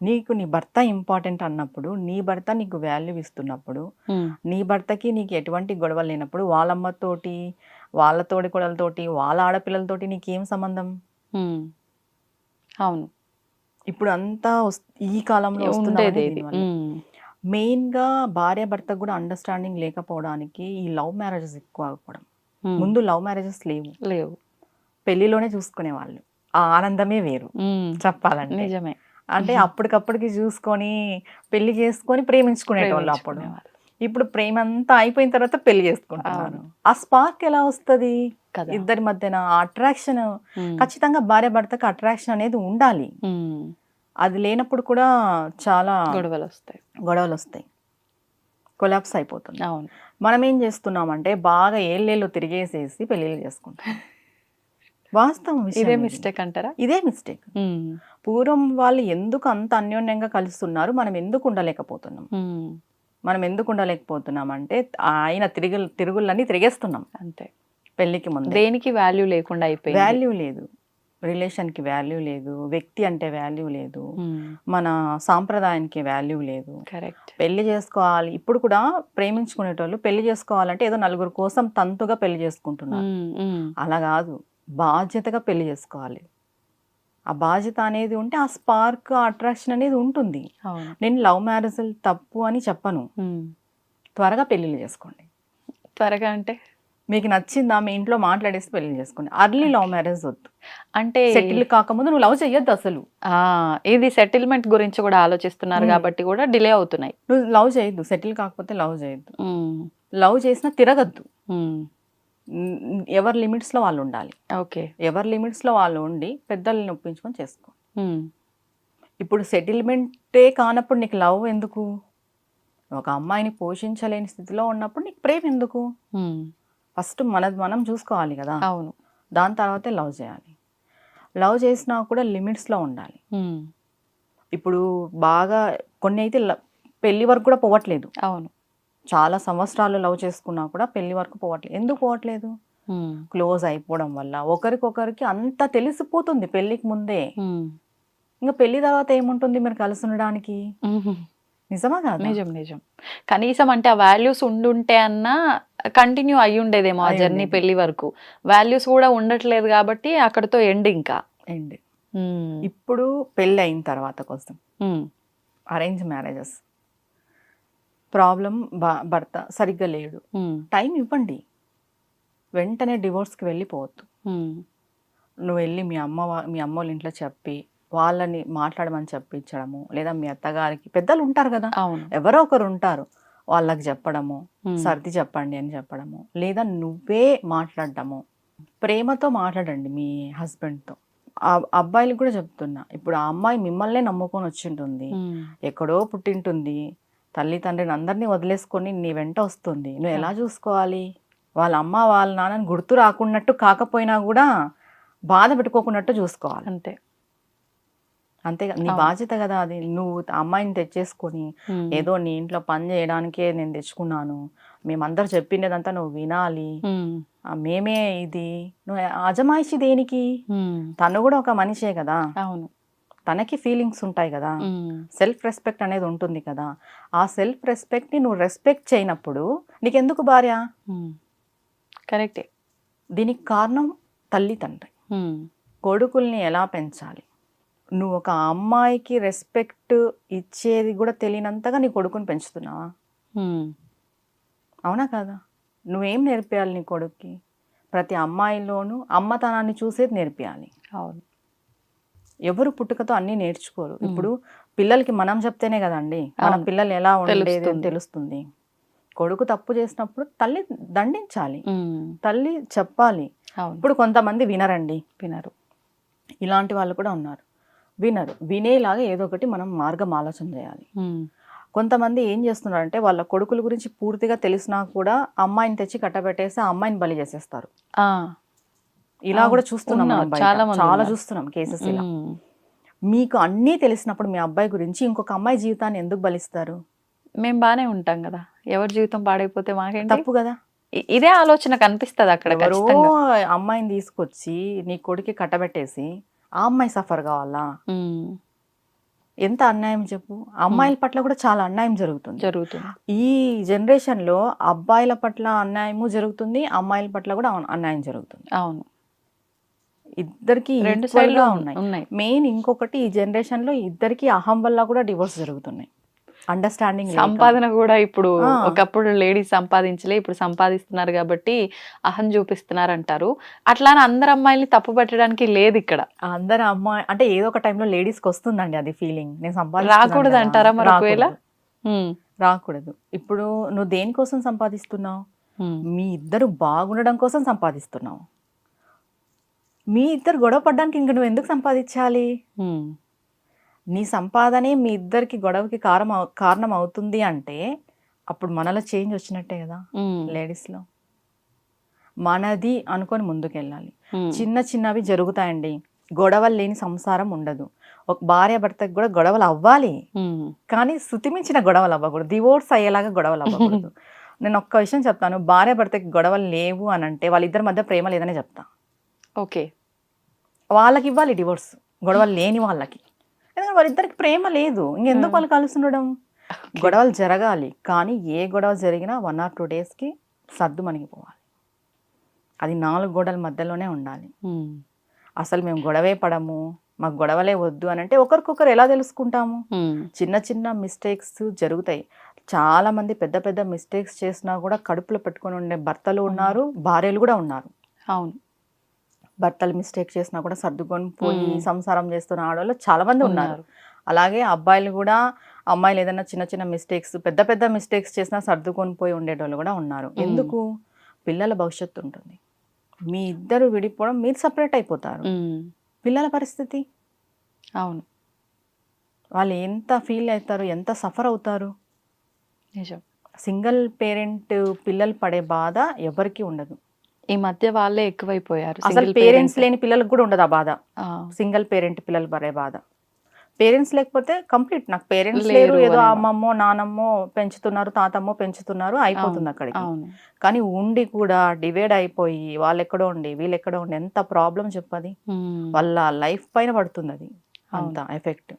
నీకు నీ భర్త ఇంపార్టెంట్ అన్నప్పుడు, నీ భర్త నీకు వాల్యూ ఇస్తున్నప్పుడు, నీ భర్తకి నీకు ఎటువంటి గొడవలు లేనప్పుడు, వాళ్ళమ్మతోటి, వాళ్ళ తోడి కొడలతోటి, వాళ్ళ ఆడపిల్లలతోటి నీకేం సంబంధం? అవును. ఇప్పుడు అంతా ఈ కాలంలో మెయిన్గా భార్య భర్తకు కూడా అండర్స్టాండింగ్ లేకపోవడానికి ఈ లవ్ మ్యారేజెస్ ఎక్కువ అవ్వడం. ముందు లవ్ మ్యారేజెస్ లేవు, పెళ్లిలోనే చూసుకునే వాళ్ళు. ఆ ఆనందమే వేరు చెప్పాలంటే. నిజమే. అంటే అప్పటికప్పటికి చూసుకొని పెళ్లి చేసుకొని ప్రేమించుకునేటోళ్ళు అప్పుడు. ఇప్పుడు ప్రేమ అంతా అయిపోయిన తర్వాత పెళ్లి చేసుకుంటున్నారు. ఆ స్పార్క్ ఎలా వస్తుంది ఇద్దరి మధ్యన? అట్రాక్షన్ ఖచ్చితంగా భార్య భర్తకు అట్రాక్షన్ అనేది ఉండాలి. అది లేనప్పుడు కూడా చాలా గొడవలు వస్తాయి, కొలాప్స్ అయిపోతుంది. మనం ఏం చేస్తున్నామంటే బాగా ఏళ్ళేళ్ళు తిరిగేసేసి పెళ్లిళ్ళు చేసుకుంటాం. వాస్తవం. ఇదే మిస్టేక్ అంటారా? ఇదే మిస్టేక్. పూర్వం వాళ్ళు ఎందుకు అంత అన్యోన్యంగా కలుస్తున్నారు, మనం ఎందుకు ఉండలేకపోతున్నాం? మనం ఎందుకు ఉండలేకపోతున్నాం అంటే ఆయన తిరుగుళ్ళని తిరిగేస్తున్నాం అంతే. పెళ్లికి ముందు దేనికి వాల్యూ లేకుండా అయిపోయింది. వాల్యూ లేదు, రిలేషన్కి వాల్యూ లేదు, వ్యక్తి అంటే వాల్యూ లేదు, మన సాంప్రదాయానికి వాల్యూ లేదు. కరెక్ట్. పెళ్లి చేసుకోవాలి. ఇప్పుడు కూడా ప్రేమించుకునేటోళ్ళు పెళ్లి చేసుకోవాలంటే ఏదో నలుగురు కోసం తంతుగా పెళ్లి చేసుకుంటున్నారు. అలా కాదు, బాధ్యతగా పెళ్లి చేసుకోవాలి. ఆ బాధ్యత అనేది ఉంటే ఆ స్పార్క్, అట్రాక్షన్ అనేది ఉంటుంది. నేను లవ్ మ్యారేజ్ తప్పు అని చెప్పను. త్వరగా పెళ్లిళ్ళు చేసుకోండి. త్వరగా అంటే మీకు నచ్చిందా, మీ ఇంట్లో మాట్లాడేసి పెళ్లి చేసుకోండి. అర్లీ లవ్ మ్యారేజ్ వద్దు. అంటే సెటిల్ కాకముందు నువ్వు లవ్ చెయ్యొద్దు అసలు. ఇది సెటిల్మెంట్ గురించి కూడా ఆలోచిస్తున్నారు కాబట్టి కూడా డిలే అవుతున్నాయి. నువ్వు లవ్ చేయొద్దు, సెటిల్ కాకపోతే లవ్ చేయొద్దు. లవ్ చేసినా తిరగద్దు. ఎవరి లిమిట్స్లో వాళ్ళు ఉండాలి. ఓకే. ఎవరి లిమిట్స్లో వాళ్ళు ఉండి పెద్దల్ని ఒప్పించుకొని చేసుకో. ఇప్పుడు సెటిల్మెంటే కానప్పుడు నీకు లవ్ ఎందుకు? ఒక అమ్మాయిని పోషించలేని స్థితిలో ఉన్నప్పుడు నీకు ప్రేమ ఎందుకు? ఫస్ట్ మనది మనం చూసుకోవాలి కదా. అవును. దాని తర్వాతే లవ్ చేయాలి. లవ్ చేసినా కూడా లిమిట్స్లో ఉండాలి. ఇప్పుడు బాగా కొన్ని అయితే పెళ్లి వరకు కూడా పోవట్లేదు. అవును. చాలా సంవత్సరాలు లవ్ చేసుకున్నా కూడా పెళ్లి వరకు పోవట్లేదు. ఎందుకు పోవట్లేదు? క్లోజ్ అయిపోవడం వల్ల ఒకరికొకరికి అంత తెలిసిపోతుంది పెళ్లికి ముందే. ఇంకా పెళ్లి తర్వాత ఏముంటుంది మీరు కలిసి ఉండడానికి? నిజమా కాదా? నిజం నిజం. కనీసం అంటే ఆ వాల్యూస్ ఉండుంటే అన్నా కంటిన్యూ అయ్యి ఉండేదేమో ఆ జర్నీ పెళ్లి వరకు. వాల్యూస్ కూడా ఉండట్లేదు కాబట్టి అక్కడతో ఎండ్. ఇంకా ఎండ్. ఇప్పుడు పెళ్ళి అయిన తర్వాత కోసం అరేంజ్ మ్యారేజెస్ ప్రాబ్లం, భర్త సరిగ్గా లేడు, టైం ఇవ్వండి. వెంటనే డివోర్స్కి వెళ్ళిపోవద్దు. నువ్వు వెళ్ళి మీ అమ్మ వాళ్ళ ఇంట్లో చెప్పి వాళ్ళని మాట్లాడమని చెప్పించడము, లేదా మీ అత్తగారికి పెద్దలు ఉంటారు కదా, ఎవరో ఒకరు ఉంటారు, వాళ్ళకి చెప్పడము, సర్ది చెప్పండి అని చెప్పడము, లేదా నువ్వే మాట్లాడటము. ప్రేమతో మాట్లాడండి మీ హస్బెండ్తో. అబ్బాయిలకు కూడా చెప్తున్నా, ఇప్పుడు ఆ అమ్మాయి మిమ్మల్నే నమ్ముకొని వచ్చింటుంది, ఎక్కడో పుట్టింటుంది, తల్లి తండ్రిని అందరినీ వదిలేసుకొని నీ వెంట వస్తుంది. నువ్వు ఎలా చూసుకోవాలి? వాళ్ళ అమ్మ వాళ్ళ నాన్నని గుర్తు రాకున్నట్టు కాకపోయినా కూడా బాధ పెట్టుకోకున్నట్టు చూసుకోవాలి. అంతే. అంతే నీ బాధ్యత కదా అది. నువ్వు అమ్మాయిని తెచ్చేసుకొని ఏదో నీ ఇంట్లో పని చేయడానికే నేను తెచ్చుకున్నాను, మేమందరు చెప్పిండేదంతా నువ్వు వినాలి, మేమే ఇది, నువ్వు అజమాయిషి దేనికి? తను కూడా ఒక మనిషే కదా. అవును. తనకి ఫీలింగ్స్ ఉంటాయి కదా, సెల్ఫ్ రెస్పెక్ట్ అనేది ఉంటుంది కదా. ఆ సెల్ఫ్ రెస్పెక్ట్ని నువ్వు రెస్పెక్ట్ చేయనప్పుడు నీకెందుకు భార్య? కరెక్టే. దీనికి కారణం తల్లి తండ్రి. కొడుకుల్ని ఎలా పెంచాలి? నువ్వు ఒక అమ్మాయికి రెస్పెక్ట్ ఇచ్చేది కూడా తెలియనంతగా నీ కొడుకుని పెంచుతున్నావా? అవునా కాదా? నువ్వేం నేర్పియాలి నీ కొడుక్కి? ప్రతి అమ్మాయిలోనూ అమ్మతనాన్ని చూసేది నేర్పియాలి. అవును. ఎవరు పుట్టుకతో అన్నీ నేర్చుకోరు. ఇప్పుడు పిల్లలకి మనం చెప్తేనే కదండి మన పిల్లలు ఎలా ఉండేది తెలుస్తుంది. కొడుకు తప్పు చేసినప్పుడు తల్లి దండించాలి, తల్లి చెప్పాలి. ఇప్పుడు కొంతమంది వినరండి, వినరు. ఇలాంటి వాళ్ళు కూడా ఉన్నారు, వినరు. వినేలాగా ఏదో ఒకటి మనం మార్గం ఆలోచన చేయాలి. కొంతమంది ఏం చేస్తున్నారంటే వాళ్ళ కొడుకుల గురించి పూర్తిగా తెలిసినా కూడా అమ్మాయిని తెచ్చి కట్టబెట్టేసి ఆ అమ్మాయిని బలి చేసేస్తారు. ఇలా కూడా చూస్తున్నాం, చాలా చూస్తున్నాం కేసెస్ ఇలా. మీకు అన్నీ తెలిసినప్పుడు మీ అబ్బాయి గురించి ఇంకొక అమ్మాయి జీవితాన్ని ఎందుకు బలిస్తారు? మేము బానే ఉంటాం కదా, ఎవరి జీవితం పాడైపోతే మాకేంటి? తప్పు కదా. ఇదే ఆలోచన కనిపిస్తుంది అక్కడ. ఎవరో అమ్మాయిని తీసుకొచ్చి నీ కొడుకు కట్టబెట్టేసి ఆ అమ్మాయి సఫర్ కావాలా? ఎంత అన్యాయం చెప్పు. అమ్మాయిల పట్ల కూడా చాలా అన్యాయం జరుగుతుంది. ఈ జనరేషన్ లో అబ్బాయిల పట్ల అన్యాయము జరుగుతుంది, అమ్మాయిల పట్ల కూడా అన్యాయం జరుగుతుంది. అవును, ఇద్దరికి రెండు సైడ్లు ఉన్నాయి. మెయిన్ ఇంకొకటి, ఈ జనరేషన్ లో ఇద్దరికి అహం వల్ల కూడా డివోర్స్ జరుగుతున్నాయి. అండర్స్టాండింగ్, సంపాదన కూడా. ఇప్పుడు ఒకప్పుడు లేడీస్ సంపాదించలే, ఇప్పుడు సంపాదిస్తున్నారు కాబట్టి అహం చూపిస్తున్నారు అంటారు. అట్లా అందరు అమ్మాయిల్ని తప్పు పెట్టడానికి లేదు ఇక్కడ. అందరు అమ్మాయి అంటే ఏదో ఒక టైంలో లేడీస్కి వస్తుందండి అది ఫీలింగ్, నేను రాకూడదు అంటారా? మరి ఒకవేళ రాకూడదు. ఇప్పుడు నువ్వు దేనికోసం సంపాదిస్తున్నావు? మీ ఇద్దరు బాగుండడం కోసం సంపాదిస్తున్నావు. మీ ఇద్దరు గొడవ పడ్డానికి ఇంక నువ్వు ఎందుకు సంపాదించాలి? నీ సంపాదనే మీ ఇద్దరికి గొడవకి కారణం అవుతుంది అంటే అప్పుడు మనలో చేంజ్ వచ్చినట్టే కదా. లేడీస్లో మనది అనుకొని ముందుకెళ్ళాలి. చిన్న చిన్నవి జరుగుతాయండి, గొడవలు లేని సంసారం ఉండదు. ఒక భార్య భర్తకి కూడా గొడవలు అవ్వాలి, కానీ శృతిమించిన గొడవలు అవ్వకూడదు, డివోర్స్ అయ్యేలాగా గొడవలు అవ్వకూడదు. నేను ఒక్క విషయం చెప్తాను, భార్య భర్తకి గొడవలు లేవు అని అంటే వాళ్ళిద్దరి మధ్య ప్రేమ లేదని చెప్తా. ఓకే, వాళ్ళకి ఇవ్వాలి డివోర్స్, గొడవలు లేని వాళ్ళకి. ఎందుకంటే వాళ్ళిద్దరికి ప్రేమ లేదు, ఇంకెందుకు వాళ్ళు కలిసి ఉండడం? గొడవలు జరగాలి, కానీ ఏ గొడవ జరిగినా 1 or 2 daysకి సర్దు మణిగిపోవాలి. అది 4 గోడల మధ్యలోనే ఉండాలి. అసలు మేము గొడవే పడము, మాకు గొడవలే వద్దు అని అంటే ఒకరికొకరు ఎలా తెలుసుకుంటాము? చిన్న చిన్న మిస్టేక్స్ జరుగుతాయి. చాలా మంది పెద్ద పెద్ద మిస్టేక్స్ చేసినా కూడా కడుపులో పెట్టుకొని ఉండే భర్తలు ఉన్నారు, భార్యలు కూడా ఉన్నారు. అవును, భర్తలు మిస్టేక్ చేసినా కూడా సర్దుకొని పోయి సంసారం చేస్తున్న ఆడవాళ్ళు చాలా మంది ఉన్నారు. అలాగే అబ్బాయిలు కూడా, అమ్మాయిలు ఏదైనా చిన్న చిన్న మిస్టేక్స్, పెద్ద పెద్ద మిస్టేక్స్ చేసినా సర్దుకొని పోయి ఉండేటోళ్ళు కూడా ఉన్నారు. ఎందుకు? పిల్లల భవిష్యత్తు ఉంటుంది. మీ ఇద్దరు విడిపోవడం, మీరు సపరేట్ అయిపోతారు. పిల్లల పరిస్థితి, అవును, వాళ్ళు ఎంత ఫీల్ అవుతారు, ఎంత సఫర్ అవుతారు. నిజం. సింగిల్ పేరెంట్ పిల్లలు పడే బాధ ఎవరికి ఉండదు. ఈ మధ్య వాళ్ళే ఎక్కువైపోయారు. అసలు సింగిల్ పేరెంట్స్ లేని పిల్లలకు కూడా ఉండదు ఆ బాధ. ఆ, సింగిల్ పేరెంట్ పిల్లలు పడే బాధ. పేరెంట్స్ లేకపోతే కంప్లీట్, నాకు పేరెంట్స్ లేరు లేరు, ఏదో అనేమో. అమ్మమ్మో నానమ్మో పెంచుతున్నారు, తాతమ్మో పెంచుతున్నారు, అయిపోతుంది అక్కడికి. అవును, కానీ ఉండి కూడా డివైడ్ అయిపోయి వాళ్ళు ఎక్కడో ఉండి వీళ్ళు ఎక్కడో ఉండి ఎంత ప్రాబ్లం చెప్పది. వాళ్ళ లైఫ్ పైన పడుతుంది అది అంత ఎఫెక్ట్.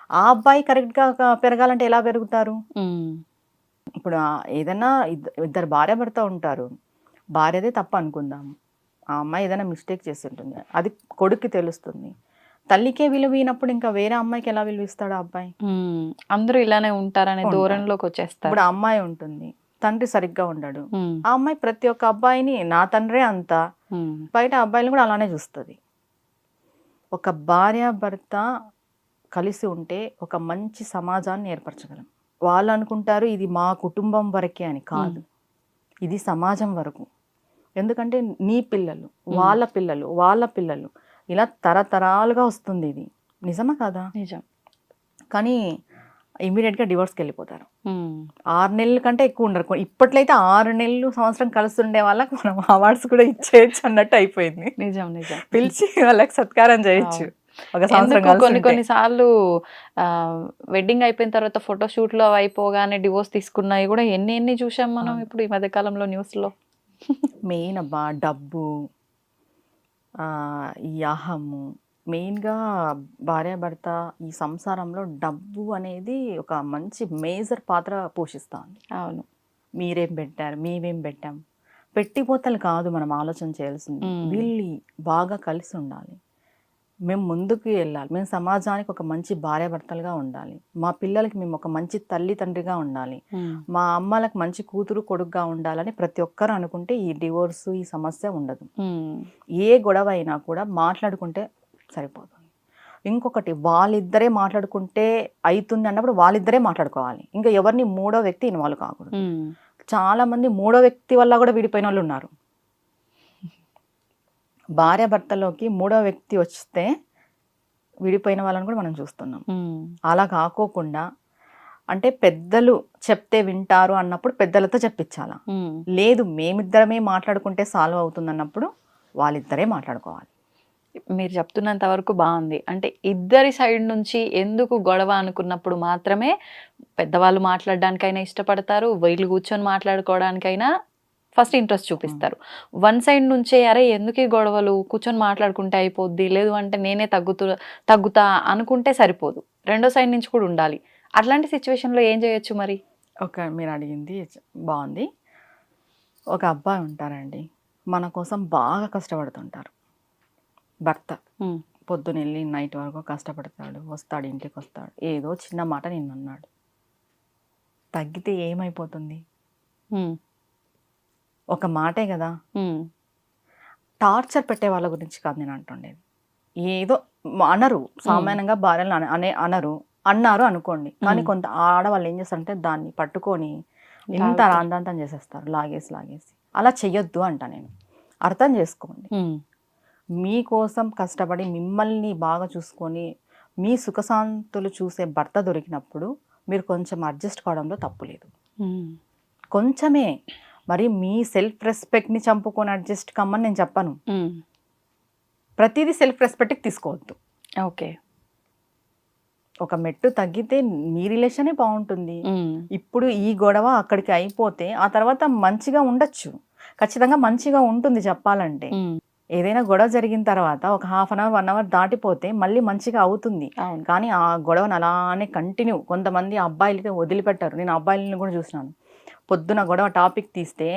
ఆ అబ్బాయి కరెక్ట్గా పెరగాలంటే ఎలా పెరుగుతారు? ఇప్పుడు ఏదైనా ఇద్దరు భార్య భర్త ఉంటారు, భార్యదే తప్పు అనుకుందాము, ఆ అమ్మాయి ఏదైనా మిస్టేక్ చేసి ఉంటుంది, అది కొడుక్కి తెలుస్తుంది. తల్లికే విలువైనప్పుడు ఇంకా వేరే అమ్మాయికి ఎలా విలువిస్తాడు ఆ అబ్బాయి? అందరూ ఇలానే ఉంటారనే ధోరణిలోకి వచ్చేస్తారు. ఇప్పుడు ఆ అమ్మాయి ఉంటుంది, తండ్రి సరిగ్గా ఉండడు, ఆ అమ్మాయి ప్రతి ఒక్క అబ్బాయిని నా తండ్రే అంతా, బయట అబ్బాయిలు కూడా అలానే చూస్తుంది. ఒక భార్య భర్త కలిసి ఉంటే ఒక మంచి సమాజాన్ని ఏర్పరచగలం. వాళ్ళు అనుకుంటారు ఇది మా కుటుంబం వరకే అని, కాదు, ఇది సమాజం వరకు. ఎందుకంటే నీ పిల్లలు, వాళ్ళ పిల్లలు, వాళ్ళ పిల్లలు, ఇలా తరతరాలుగా వస్తుంది ఇది. నిజమా కాదా? నిజం. కానీ ఇమీడియట్గా డివోర్స్కి వెళ్ళిపోతారు. 6 నెలల కంటే ఎక్కువ ఉండరు. ఇప్పట్లయితే 6 నెలలు సంవత్సరం కలిసి ఉండే వాళ్ళకి మనం అవార్డ్స్ కూడా ఇచ్చేయచ్చు అన్నట్టు అయిపోయింది. నిజం, నిజం. పిలిచి వాళ్ళకి సత్కారం చేయొచ్చు. ఒక సంవత్సరం కొన్నిసార్లు వెడ్డింగ్ అయిపోయిన తర్వాత ఫోటోషూట్లు అవి అయిపోగానే డివోర్స్ తీసుకున్నాయి కూడా ఎన్ని చూసాం మనం ఇప్పుడు ఈ మధ్య కాలంలో న్యూస్ లో. మెయిన్ అబ్బా డబ్బు, ఈ అహము, మెయిన్గా భార్యాభర్త ఈ సంసారంలో డబ్బు అనేది ఒక మంచి మేజర్ పాత్ర పోషిస్తుంది. అవును, మీరేం పెట్టారు, మేమేం పెట్టాం, పెట్టిపోతలు కాదు మనం ఆలోచన చేయాల్సింది. వీళ్ళు బాగా కలిసి ఉండాలి, మేము ముందుకు వెళ్ళాలి, మేము సమాజానికి ఒక మంచి భార్యాభర్తలుగా ఉండాలి, మా పిల్లలకి మేము ఒక మంచి తల్లి తండ్రిగా ఉండాలి, మా అమ్మలకు మంచి కూతురు కొడుకుగా ఉండాలని ప్రతి ఒక్కరు అనుకుంటే ఈ డివోర్స్ ఈ సమస్య ఉండదు. ఏ గొడవ అయినా కూడా మాట్లాడుకుంటే సరిపోతుంది. ఇంకొకటి, వాళ్ళిద్దరే మాట్లాడుకుంటే అవుతుంది అన్నప్పుడు వాళ్ళిద్దరే మాట్లాడుకోవాలి, ఇంకా ఎవరిని మూడో వ్యక్తి ఇన్వాల్వ్ కాకూడదు. చాలా మంది మూడో వ్యక్తి వల్ల కూడా విడిపోయిన వాళ్ళు ఉన్నారు. భార్య భర్తలోకి మూడో వ్యక్తి వస్తే విడిపోయిన వాళ్ళని కూడా మనం చూస్తున్నాం. అలా కాకోకుండా, అంటే పెద్దలు చెప్తే వింటారు అన్నప్పుడు పెద్దలతో చెప్పించాలా, లేదు మేమిద్దరమే మాట్లాడుకుంటే సాల్వ్ అవుతుంది అన్నప్పుడు వాళ్ళిద్దరే మాట్లాడుకోవాలి. మీరు చెప్తున్నంత వరకు బాగుంది. అంటే ఇద్దరి సైడ్ నుంచి ఎందుకు గొడవ అనుకున్నప్పుడు మాత్రమే పెద్దవాళ్ళు మాట్లాడడానికైనా ఇష్టపడతారు, వీళ్ళు కూర్చొని మాట్లాడుకోవడానికైనా ఫస్ట్ ఇంట్రెస్ట్ చూపిస్తారు. వన్ సైడ్ నుంచే అరే ఎందుకు ఈ గొడవలు, కూర్చొని మాట్లాడుకుంటే అయిపోద్ది, లేదు అంటే నేనే తగ్గుతా అనుకుంటే సరిపోదు, రెండో సైడ్ నుంచి కూడా ఉండాలి. అట్లాంటి సిచ్యువేషన్లో ఏం చేయొచ్చు మరి? మీరు అడిగింది బాగుంది. ఒక అబ్బాయి ఉంటారండి, మన కోసం బాగా కష్టపడుతుంటారు. భర్త పొద్దున వెళ్ళి నైట్ వరకు కష్టపడతాడు, వస్తాడు, ఇంటికి వస్తాడు, ఏదో చిన్న మాట నిన్ను అన్నాడు, తగ్గితే ఏమైపోతుంది? ఒక మాటే కదా. టార్చర్ పెట్టే వాళ్ళ గురించి కాదు నేను అంటుండేది. ఏదో అనరు, సామాన్యంగా భార్యలు అన్నారు అనుకోండి, కానీ కొంత ఆడవాళ్ళు ఏం చేస్తారంటే దాన్ని పట్టుకొని ఇంత రాందాంతం చేసేస్తారు, లాగేసి. అలా చెయ్యొద్దు అంట నేను. అర్థం చేసుకోండి, మీకోసం కష్టపడి మిమ్మల్ని బాగా చూసుకొని మీ సుఖశాంతులు చూసే భర్త దొరికినప్పుడు మీరు కొంచెం అడ్జస్ట్ కావడంలో తప్పు లేదు. కొంచెమే, మరి మీ సెల్ఫ్ రెస్పెక్ట్ని చంపుకొని అడ్జస్ట్ కమ్మని నేను చెప్పను. ప్రతిదీ సెల్ఫ్ రెస్పెక్ట్కి తీసుకోవద్దు. ఓకే, ఒక మెట్టు తగ్గితే మీ రిలేషనే బాగుంటుంది. ఇప్పుడు ఈ గొడవ అక్కడికి అయిపోతే ఆ తర్వాత మంచిగా ఉండొచ్చు, ఖచ్చితంగా మంచిగా ఉంటుంది. చెప్పాలంటే ఏదైనా గొడవ జరిగిన తర్వాత ఒక హాఫ్ అన్ అవర్ 1 అవర్ దాటిపోతే మళ్ళీ మంచిగా అవుతుంది. కానీ ఆ గొడవను అలానే కంటిన్యూ, కొంతమంది అబ్బాయిలకి వదిలిపెట్టారు. నేను అబ్బాయిలను కూడా చూసినాను, పొద్దున గొడవ టాపిక్ తీస్తే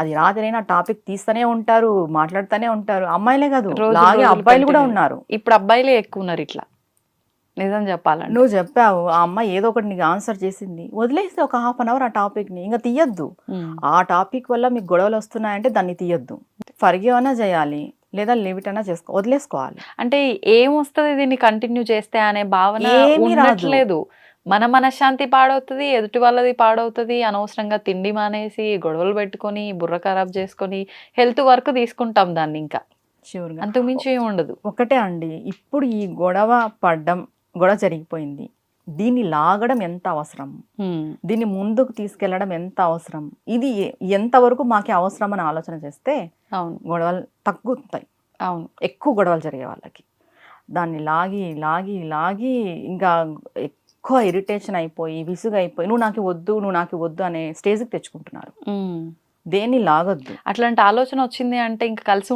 అది రాత్రైనా టాపిక్ తీస్తూనే ఉంటారు, మాట్లాడుతూనే ఉంటారు. అమ్మాయిలే కాదు, అలాగే అబ్బాయిలు కూడా ఉన్నారు. ఇప్పుడు అబ్బాయిలే ఎక్కువ ఉన్నారు ఇట్లా. నిజం చెప్పాలంటే నువ్వు చెప్పావు, ఆ అమ్మాయి ఏదో ఒకటి నీకు ఆన్సర్ చేసింది, వదిలేస్తే ఒక హాఫ్ అన్ అవర్ ఆ టాపిక్ని ఇంకా తీయద్దు. ఆ టాపిక్ వల్ల మీకు గొడవలు వస్తున్నాయంటే దాన్ని తీయద్దు. ఫర్గివ్ అయినా చేయాలి, లేదా లిమిట్ అయినా వదిలేసుకోవాలి. అంటే ఏమొస్తుంది దీన్ని కంటిన్యూ చేస్తే అనే భావన ఉండట్లేదు. మన మనశ్శాంతి పాడవుతుంది, ఎదుటి వాళ్ళది పాడవుతుంది. అనవసరంగా తిండి మానేసి గొడవలు పెట్టుకొని బుర్ర ఖరాబ్ చేసుకొని హెల్త్ వరకు తీసుకుంటాం దాన్ని. ఇంకా షూర్గా అంతకుమించి ఏమి ఉండదు. ఒకటే అండి, ఇప్పుడు ఈ గొడవ జరిగిపోయింది, దీన్ని లాగడం ఎంత అవసరం, దీన్ని ముందుకు తీసుకెళ్లడం ఎంత అవసరం, ఇది ఎంతవరకు మాకే అవసరం అని ఆలోచన చేస్తే అవును, గొడవలు తగ్గుతాయి. అవును, ఎక్కువ గొడవలు జరిగే వాళ్ళకి దాన్ని లాగి లాగి లాగి ఇంకా ఎక్కువ ఇరిటేషన్ అయిపోయి విసుగైపోయి నువ్వు నాకు వద్దు అనే స్టేజ్కి తెచ్చుకుంటున్నారు. దేన్ని లాగొద్దు. అట్లాంటి ఆలోచన వచ్చింది అంటే ఇంకా కలిసి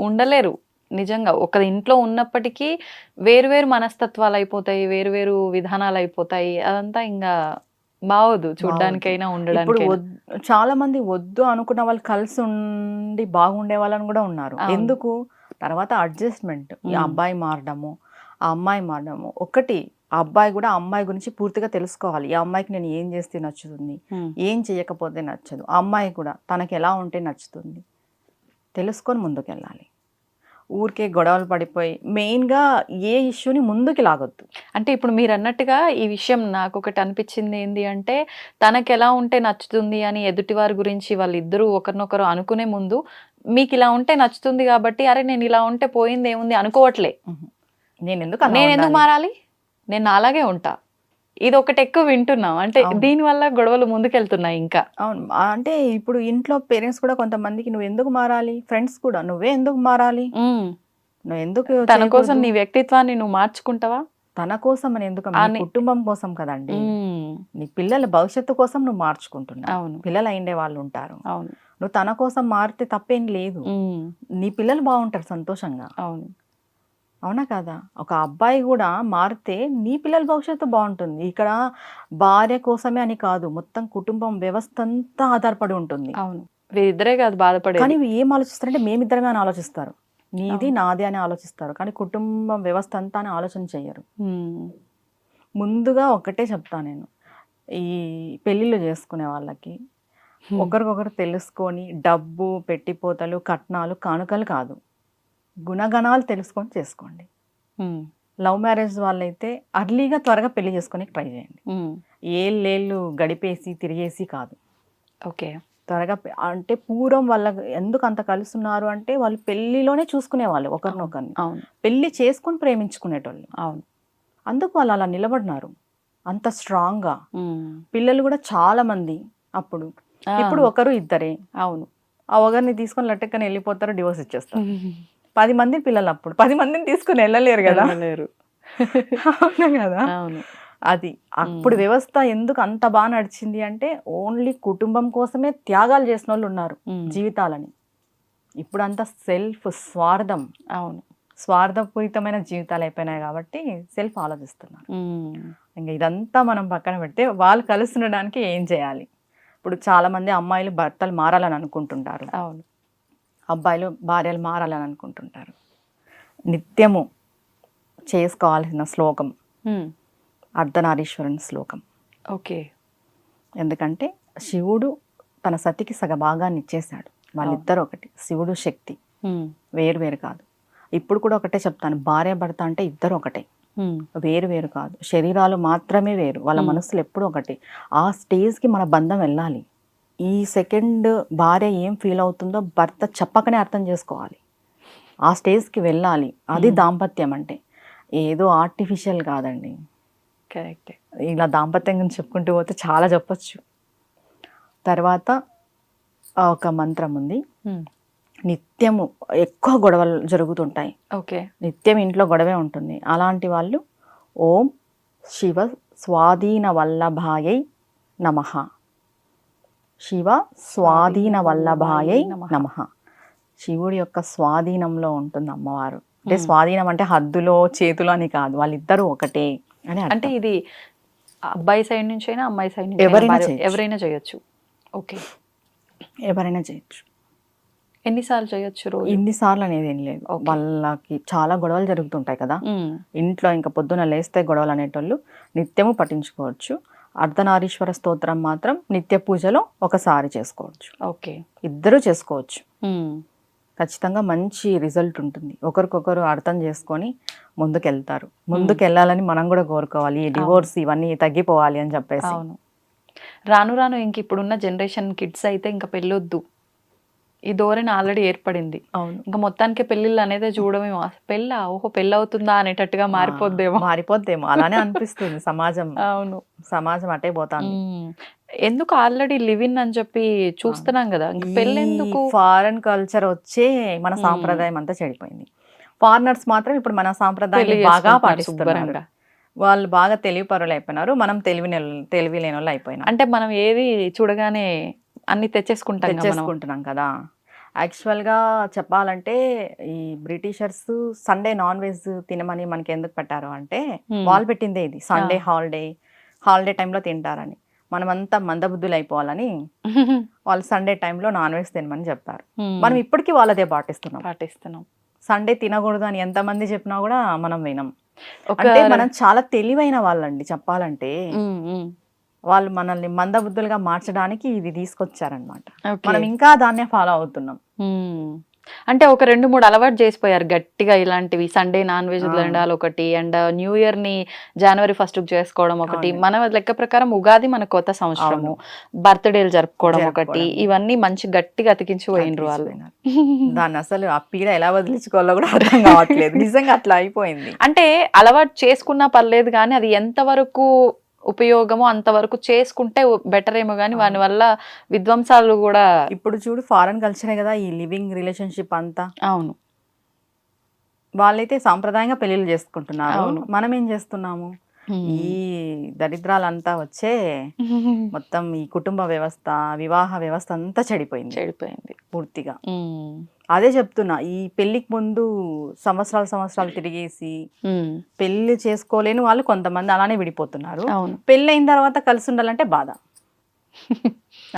ఉండలేరు. నిజంగా ఒక ఇంట్లో ఉన్నప్పటికీ వేరు మనస్తత్వాలు అయిపోతాయి, వేరు విధానాలు అయిపోతాయి. అదంతా ఇంకా బాగోదు చూడ్డానికైనా ఉండడానికి. చాలా మంది వద్దు అనుకున్న వాళ్ళు కలిసి ఉండి బాగుండే వాళ్ళని కూడా ఉన్నారు. ఎందుకు? తర్వాత అడ్జస్ట్మెంట్. ఈ అబ్బాయి మారడము, ఆ అమ్మాయి మారడము. ఒకటి, ఆ అబ్బాయి కూడా ఆ అమ్మాయి గురించి పూర్తిగా తెలుసుకోవాలి. ఈ అమ్మాయికి నేను ఏం చేస్తే నచ్చుతుంది, ఏం చేయకపోతే నచ్చదు, ఆ అమ్మాయి కూడా తనకి ఎలా ఉంటే నచ్చుతుంది తెలుసుకొని ముందుకెళ్ళాలి. ఊరికే గొడవలు పడిపోయి మెయిన్గా ఏ ఇష్యూని ముందుకి లాగొద్దు. అంటే ఇప్పుడు మీరు అన్నట్టుగా ఈ విషయం నాకు ఒకటి అనిపించింది ఏంటి అంటే, తనకి ఎలా ఉంటే నచ్చుతుంది అని ఎదుటి వారి గురించి వాళ్ళిద్దరూ ఒకరినొకరు అనుకునే ముందు మీకు ఇలా ఉంటే నచ్చుతుంది కాబట్టి అరే నేను ఇలా ఉంటే పోయింది ఏముంది అనుకోవట్లే. నేను ఎందుకు మారాలి, నేను అలాగే ఉంటా. ఇది ఒకటి ఎక్కువ వింటున్నాం. అంటే దీనివల్ల గొడవలు ముందుకెళ్తున్నాయి ఇంకా. అవును, అంటే ఇప్పుడు ఇంట్లో పేరెంట్స్ కూడా కొంతమందికి నువ్వు ఎందుకు మారాలి, ఫ్రెండ్స్ కూడా నువ్వే ఎందుకు మారాలి, నువ్వు ఎందుకు తన కోసం నీ వ్యక్తిత్వాన్ని నువ్వు మార్చుకుంటావా, తన కోసం అని ఎందుకు, కుటుంబం కోసం కదండి, నీ పిల్లల భవిష్యత్తు కోసం నువ్వు మార్చుకుంటున్నావు. అవును, పిల్లలు అయిండే వాళ్ళు ఉంటారు. అవును, నువ్వు తన కోసం మారితే తప్పేం లేదు. నీ పిల్లలు బాగుంటారు సంతోషంగా. అవును, అవునా కదా? ఒక అబ్బాయి కూడా మారితే నీ పిల్లల భవిష్యత్తు బాగుంటుంది. ఇక్కడ భార్య కోసమే అని కాదు, మొత్తం కుటుంబం వ్యవస్థ అంతా ఆధారపడి ఉంటుంది. అవును, వీరిద్దరే కాదు బాధపడే. కానీ ఏం ఆలోచిస్తారంటే మేమిద్దరమే అని ఆలోచిస్తారు, నీది నాది అని ఆలోచిస్తారు. కానీ కుటుంబం వ్యవస్థ అంతా అని ఆలోచన చెయ్యరు. ముందుగా ఒకటే చెప్తా నేను, ఈ పెళ్ళిళ్ళు చేసుకునే వాళ్ళకి ఒకరికొకరు తెలుసుకొని డబ్బు పెట్టిపోతలు కట్నాలు కానుకలు కాదు, గుణగణాలు తెలుసుకొని చేసుకోండి. లవ్ మ్యారేజ్ వాళ్ళైతే అర్లీగా త్వరగా పెళ్లి చేసుకొని ట్రై చేయండి. ఏళ్ళు గడిపేసి తిరిగేసి కాదు. ఓకే, త్వరగా అంటే పూర్వం వాళ్ళ ఎందుకు అంత కలుస్తున్నారు అంటే వాళ్ళు పెళ్లిలోనే చూసుకునేవాళ్ళు ఒకరినొకరిని, పెళ్లి చేసుకొని ప్రేమించుకునేటోళ్ళు. అవును, అందుకు వాళ్ళు అలా నిలబడినారు అంత స్ట్రాంగ్గా. పిల్లలు కూడా చాలా మంది అప్పుడు, ఇప్పుడు ఒకరు ఇద్దరే. అవును, ఆ ఒకరిని తీసుకొని లట్టెక్కని వెళ్ళిపోతారు, డివోర్స్ ఇచ్చేస్తారు. 10 మంది పిల్లలు, అప్పుడు 10 మందిని తీసుకుని వెళ్ళలేరు కదా. అవునా కదా? అవును, అది అప్పుడు వ్యవస్థ ఎందుకు అంత బాగా నడిచింది అంటే ఓన్లీ కుటుంబం కోసమే త్యాగాలు చేసిన వాళ్ళు ఉన్నారు జీవితాలని. ఇప్పుడు అంతా స్వార్థం. అవును, స్వార్థపూరితమైన జీవితాలు అయిపోయినాయి కాబట్టి సెల్ఫ్ ఆలోచిస్తున్నారు. ఇంకా ఇదంతా మనం పక్కన పెడితే వాళ్ళు కలిసి ఉండడానికి ఏం చేయాలి? ఇప్పుడు చాలా మంది అమ్మాయిలు భర్తలు మారాలని అనుకుంటుంటారు, అవును, అబ్బాయిలు భార్యలు మారాలని అనుకుంటుంటారు. నిత్యము చేసుకోవాల్సిన శ్లోకం అర్ధనారీశ్వరుని శ్లోకం. ఓకే, ఎందుకంటే శివుడు తన సతికి సగభాగాన్ని ఇచ్చేశాడు, వాళ్ళిద్దరు ఒకటి. శివుడు శక్తి వేరు కాదు. ఇప్పుడు కూడా ఒకటే చెప్తాను, భార్య భర్త అంటే ఇద్దరు ఒకటే, వేరు కాదు. శరీరాలు మాత్రమే వేరు, వాళ్ళ మనసులు ఎప్పుడు ఒకటి. ఆ స్టేజ్కి మన బంధం వెళ్ళాలి. ఈ సెకండ్ భార్య ఏం ఫీల్ అవుతుందో భర్త చెప్పకనే అర్థం చేసుకోవాలి, ఆ స్టేజ్కి వెళ్ళాలి. అది దాంపత్యం అంటే, ఏదో ఆర్టిఫిషియల్ కాదండి. కరెక్ట్. ఇలా దాంపత్యం గురించి చెప్పుకుంటూ పోతే చాలా చెప్పచ్చు. తర్వాత ఒక మంత్రం ఉంది, నిత్యము ఎక్కువ గొడవలు జరుగుతుంటాయి. ఓకే, నిత్యం ఇంట్లో గొడవే ఉంటుంది. అలాంటి వాళ్ళు ఓం శివ స్వాధీన వల్లభాయై నమః, శివ స్వాధీన వల్లభాయై నమః. శివుడి యొక్క స్వాధీనంలో ఉంటుంది అమ్మవారు. అంటే స్వాధీనం అంటే హద్దులో చేతులో అని కాదు, వాళ్ళిద్దరూ ఒకటే అని. అంటే ఇది అబ్బాయి సైడ్ నుంచి అయినా అమ్మాయి సైడ్ నుంచి ఎవరైనా చేయొచ్చు. ఓకే, ఎవరైనా చేయొచ్చు. ఎన్నిసార్లు చేయొచ్చు రోజు? ఇన్నిసార్లు అనేది ఏం లేదు. వాళ్ళకి చాలా గొడవలు జరుగుతుంటాయి కదా ఇంట్లో, ఇంకా పొద్దున లేస్తే గొడవలు అనేటోళ్ళు నిత్యము పఠించుకోవచ్చు. అర్ధనారీశ్వర స్తోత్రం మాత్రం నిత్య పూజలో ఒకసారి చేసుకోవచ్చు. ఓకే, ఇద్దరు చేసుకోవచ్చు. ఖచ్చితంగా మంచి రిజల్ట్ ఉంటుంది. ఒకరికొకరు అర్థం చేసుకొని ముందుకెళ్తారు. ముందుకెళ్ళాలని మనం కూడా కోరుకోవాలి. ఈ డివోర్స్ ఇవన్నీ తగ్గిపోవాలి అని చెప్పేసి. అవును. రాను రాను ఇంక ఇప్పుడున్న జనరేషన్ కిడ్స్ అయితే ఇంకా పెళ్ళొద్దు, ఈ ధోరణి ఆల్రెడీ ఏర్పడింది. అవును. ఇంకా మొత్తానికి పెళ్ళిళ్ళు అనేది చూడమేమో, పెళ్ళా ఓహో పెళ్ళవుతుందా అనేటట్టుగా మారిపోద్దేమో అలానే అనిపిస్తుంది సమాజం. అవును, సమాజం అటే పోతాంది. ఎందుకు ఆల్రెడీ లివ్ ఇన్ అని చెప్పి చూస్తున్నాం కదా, ఇంకా పెళ్ళెందుకు? ఫారెన్ కల్చర్ వచ్చే మన సాంప్రదాయం అంతా చెడిపోయింది. ఫారినర్స్ మాత్రం ఇప్పుడు మన సాంప్రదాయం బాగా పాటిస్తున్నారు. వాళ్ళు బాగా తెలివిపరులు అయిపోయినారు, మనం తెలివి లేని వాళ్ళు అయిపోయినాం. అంటే మనం ఏది చూడగానే అన్ని తెచ్చేసుకుంటున్నాం కదా. యాక్చువల్గా చెప్పాలంటే ఈ బ్రిటిషర్స్ సండే నాన్ వెజ్ తినమని మనకి ఎందుకు పెట్టారు అంటే వాళ్ళు పెట్టిందే ఇది. సండే హాలిడే టైంలో తింటారని. మనమంతా మందబుద్ధులు అయిపోవాలని వాళ్ళు సండే టైంలో నాన్ వెజ్ తినమని చెప్పారు. మనం ఇప్పటికీ వాళ్ళదే పాటిస్తున్నాం. సండే తినకూడదు అని ఎంతమంది చెప్పినా కూడా మనం వినం. అంటే మనం చాలా తెలివైన వాళ్ళండి చెప్పాలంటే. వాళ్ళు మనల్ని మందబుద్ధులుగా మార్చడానికి ఇది తీసుకొచ్చారనమాట. మనం ఇంకా దాన్నే ఫాలో అవుతున్నాం. అంటే ఒక 2-3 అలవాటు చేసిపోయారు గట్టిగా ఇలాంటివి. సండే నాన్ వెజ్ తినడాలు ఒకటి, అండ్ న్యూ ఇయర్ ని January 1st చేసుకోవడం ఒకటి, మన లెక్క ప్రకారం ఉగాది మన కొత్త సంవత్సరము, బర్త్డేలు జరుపుకోవడం ఒకటి, ఇవన్నీ మంచి గట్టిగా అతికించి పోయినరు వాళ్ళు. దాన్ని అసలు ఆ పీడ ఎలా వదిలించుకోవాలో కూడా అర్థం కావట్లేదు. నిజంగా అట్లా అయిపోయింది. అంటే అలవాటు చేసుకున్నా పర్లేదు కానీ అది ఎంతవరకు ఉపయోగమో అంతవరకు చేసుకుంటే బెటర్ ఏమో కానీ వాని వల్ల విధ్వంసాలు కూడా. ఇప్పుడు చూడు ఫారెన్ కల్చరే కదా ఈ లివింగ్ రిలేషన్షిప్ అంతా. అవును, వాళ్ళైతే సాంప్రదాయంగా పెళ్లిళ్ళు చేసుకుంటున్నారు. మనం ఏం చేస్తున్నాము? ఈ దరిద్రాలంతా వచ్చే మొత్తం ఈ కుటుంబ వ్యవస్థ, వివాహ వ్యవస్థ అంతా చెడిపోయింది పూర్తిగా. అదే చెప్తున్నా, ఈ పెళ్లికి ముందు సంవత్సరాలు తిరిగేసి పెళ్లి చేసుకోలేని వాళ్ళు కొంతమంది అలానే విడిపోతున్నారు. పెళ్లి అయిన తర్వాత కలిసి ఉండాలంటే బాధ.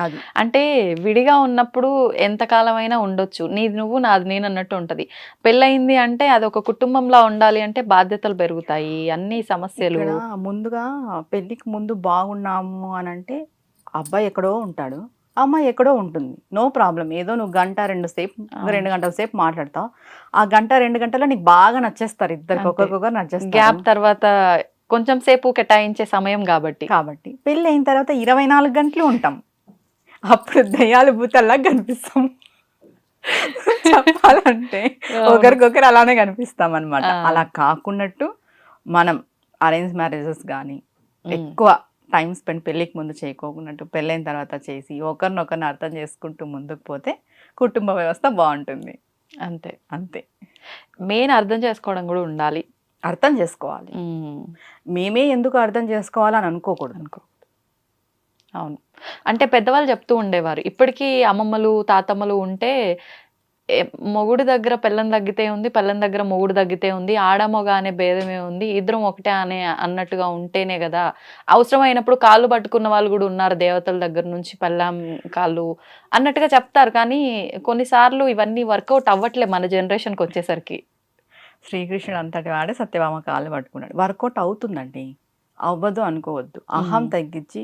అది అంటే విడిగా ఉన్నప్పుడు ఎంతకాలం అయినా ఉండొచ్చు, నీది నువ్వు నాది నేను అన్నట్టు ఉంటది. పెళ్ళయింది అంటే అది ఒక కుటుంబంలో ఉండాలి అంటే బాధ్యతలు పెరుగుతాయి, అన్ని సమస్యలు. ముందుగా పెళ్లికి ముందు బాగున్నాము అని అంటే అబ్బాయి ఎక్కడో ఉంటాడు, అమ్మాయి ఎక్కడో ఉంటుంది. No problem. ఏదో నువ్వు 2 గంటల సేపు మాట్లాడతావు. ఆ 2 గంటలో నీకు బాగా నచ్చేస్తారు ఇద్దరికి, ఒక్కొక్కరు నచ్చేస్తారు. గ్యాప్ తర్వాత కొంచెం సేపు కేటాయించే సమయం కాబట్టి పెళ్ళి అయిన తర్వాత 24 గంటలు ఉంటాం. అప్పుడు దయ్యాలు భూతల్లా కనిపిస్తాం. చెప్పాలంటే ఒకరికొకరు అలానే కనిపిస్తాం అనమాట. అలా కాకున్నట్టు మనం అరేంజ్ మ్యారేజెస్ కానీ ఎక్కువ టైం స్పెండ్ పెళ్ళికి ముందు చేయకోకున్నట్టు పెళ్ళైన తర్వాత చేసి ఒకరినొకరిని అర్థం చేసుకుంటూ ముందుకు పోతే కుటుంబ వ్యవస్థ బాగుంటుంది. అంతే. మెయిన్ అర్థం చేసుకోవడం కూడా ఉండాలి. అర్థం చేసుకోవాలి. మేమే ఎందుకు అర్థం చేసుకోవాలని అనుకోకూడదు. అవును, అంటే పెద్దవాళ్ళు చెప్తూ ఉండేవారు. ఇప్పటికీ అమ్మమ్మలు తాతమ్మలు ఉంటే మొగుడు దగ్గర పెళ్ళం తగ్గితే ఉంది, పెళ్ళం దగ్గర మొగుడు తగ్గితే ఉంది, ఆడమొగ అనే భేదమే ఉంది, ఇద్దరం ఒకటే అన్నట్టుగా ఉంటేనే కదా. అవసరమైనప్పుడు కాళ్ళు పట్టుకున్న వాళ్ళు కూడా ఉన్నారు, దేవతల దగ్గర నుంచి పెళ్ళాం కాళ్ళు అన్నట్టుగా చెప్తారు. కానీ కొన్నిసార్లు ఇవన్నీ వర్కౌట్ అవ్వట్లే మన జనరేషన్కి వచ్చేసరికి. శ్రీకృష్ణుడు అంతటి వాడే సత్యభామ కాళ్ళు పట్టుకున్నాడు. వర్కౌట్ అవుతుందండి, అవ్వదు అనుకోవద్దు. అహం తగ్గించి,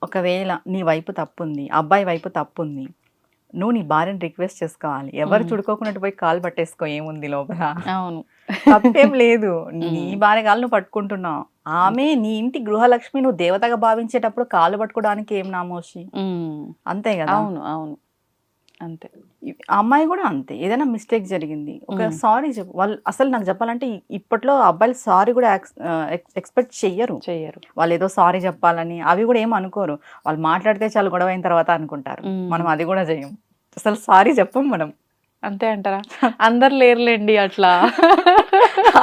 ఒకవేళ నీ వైపు తప్పుంది, అబ్బాయి వైపు తప్పుంది, నువ్వు నీ భార్యను రిక్వెస్ట్ చేసుకోవాలి. ఎవరు చుడుకోకున్నట్టు పోయి కాలు పట్టేసుకో, ఏముంది లోపల. అవును, తప్పేం లేదు. నీ భార్య కాళ్ళు నువ్వు పట్టుకుంటున్నావు. ఆమె నీ ఇంటి గృహలక్ష్మి, నువ్వు దేవతగా భావించేటప్పుడు కాలు పట్టుకోవడానికి ఏం నామోషి. అంతే కదా. అవును అంతే. అమ్మాయి కూడా అంతే. ఏదైనా మిస్టేక్ జరిగింది, ఒక సారీ చెప్పు. వాళ్ళు అసలు నాకు చెప్పాలంటే ఇప్పట్లో అబ్బాయిలు సారీ కూడా ఎక్స్పెక్ట్ చెయ్యరు. వాళ్ళు ఏదో సారీ చెప్పాలని అవి కూడా ఏం అనుకోరు. వాళ్ళు మాట్లాడితే చాలా గొడవ అయిన తర్వాత అనుకుంటారు. మనం అది కూడా చెయ్యం, అసలు సారీ చెప్పం మనం. అంతే అంటారా? అందరు లేరులేండి అట్లా.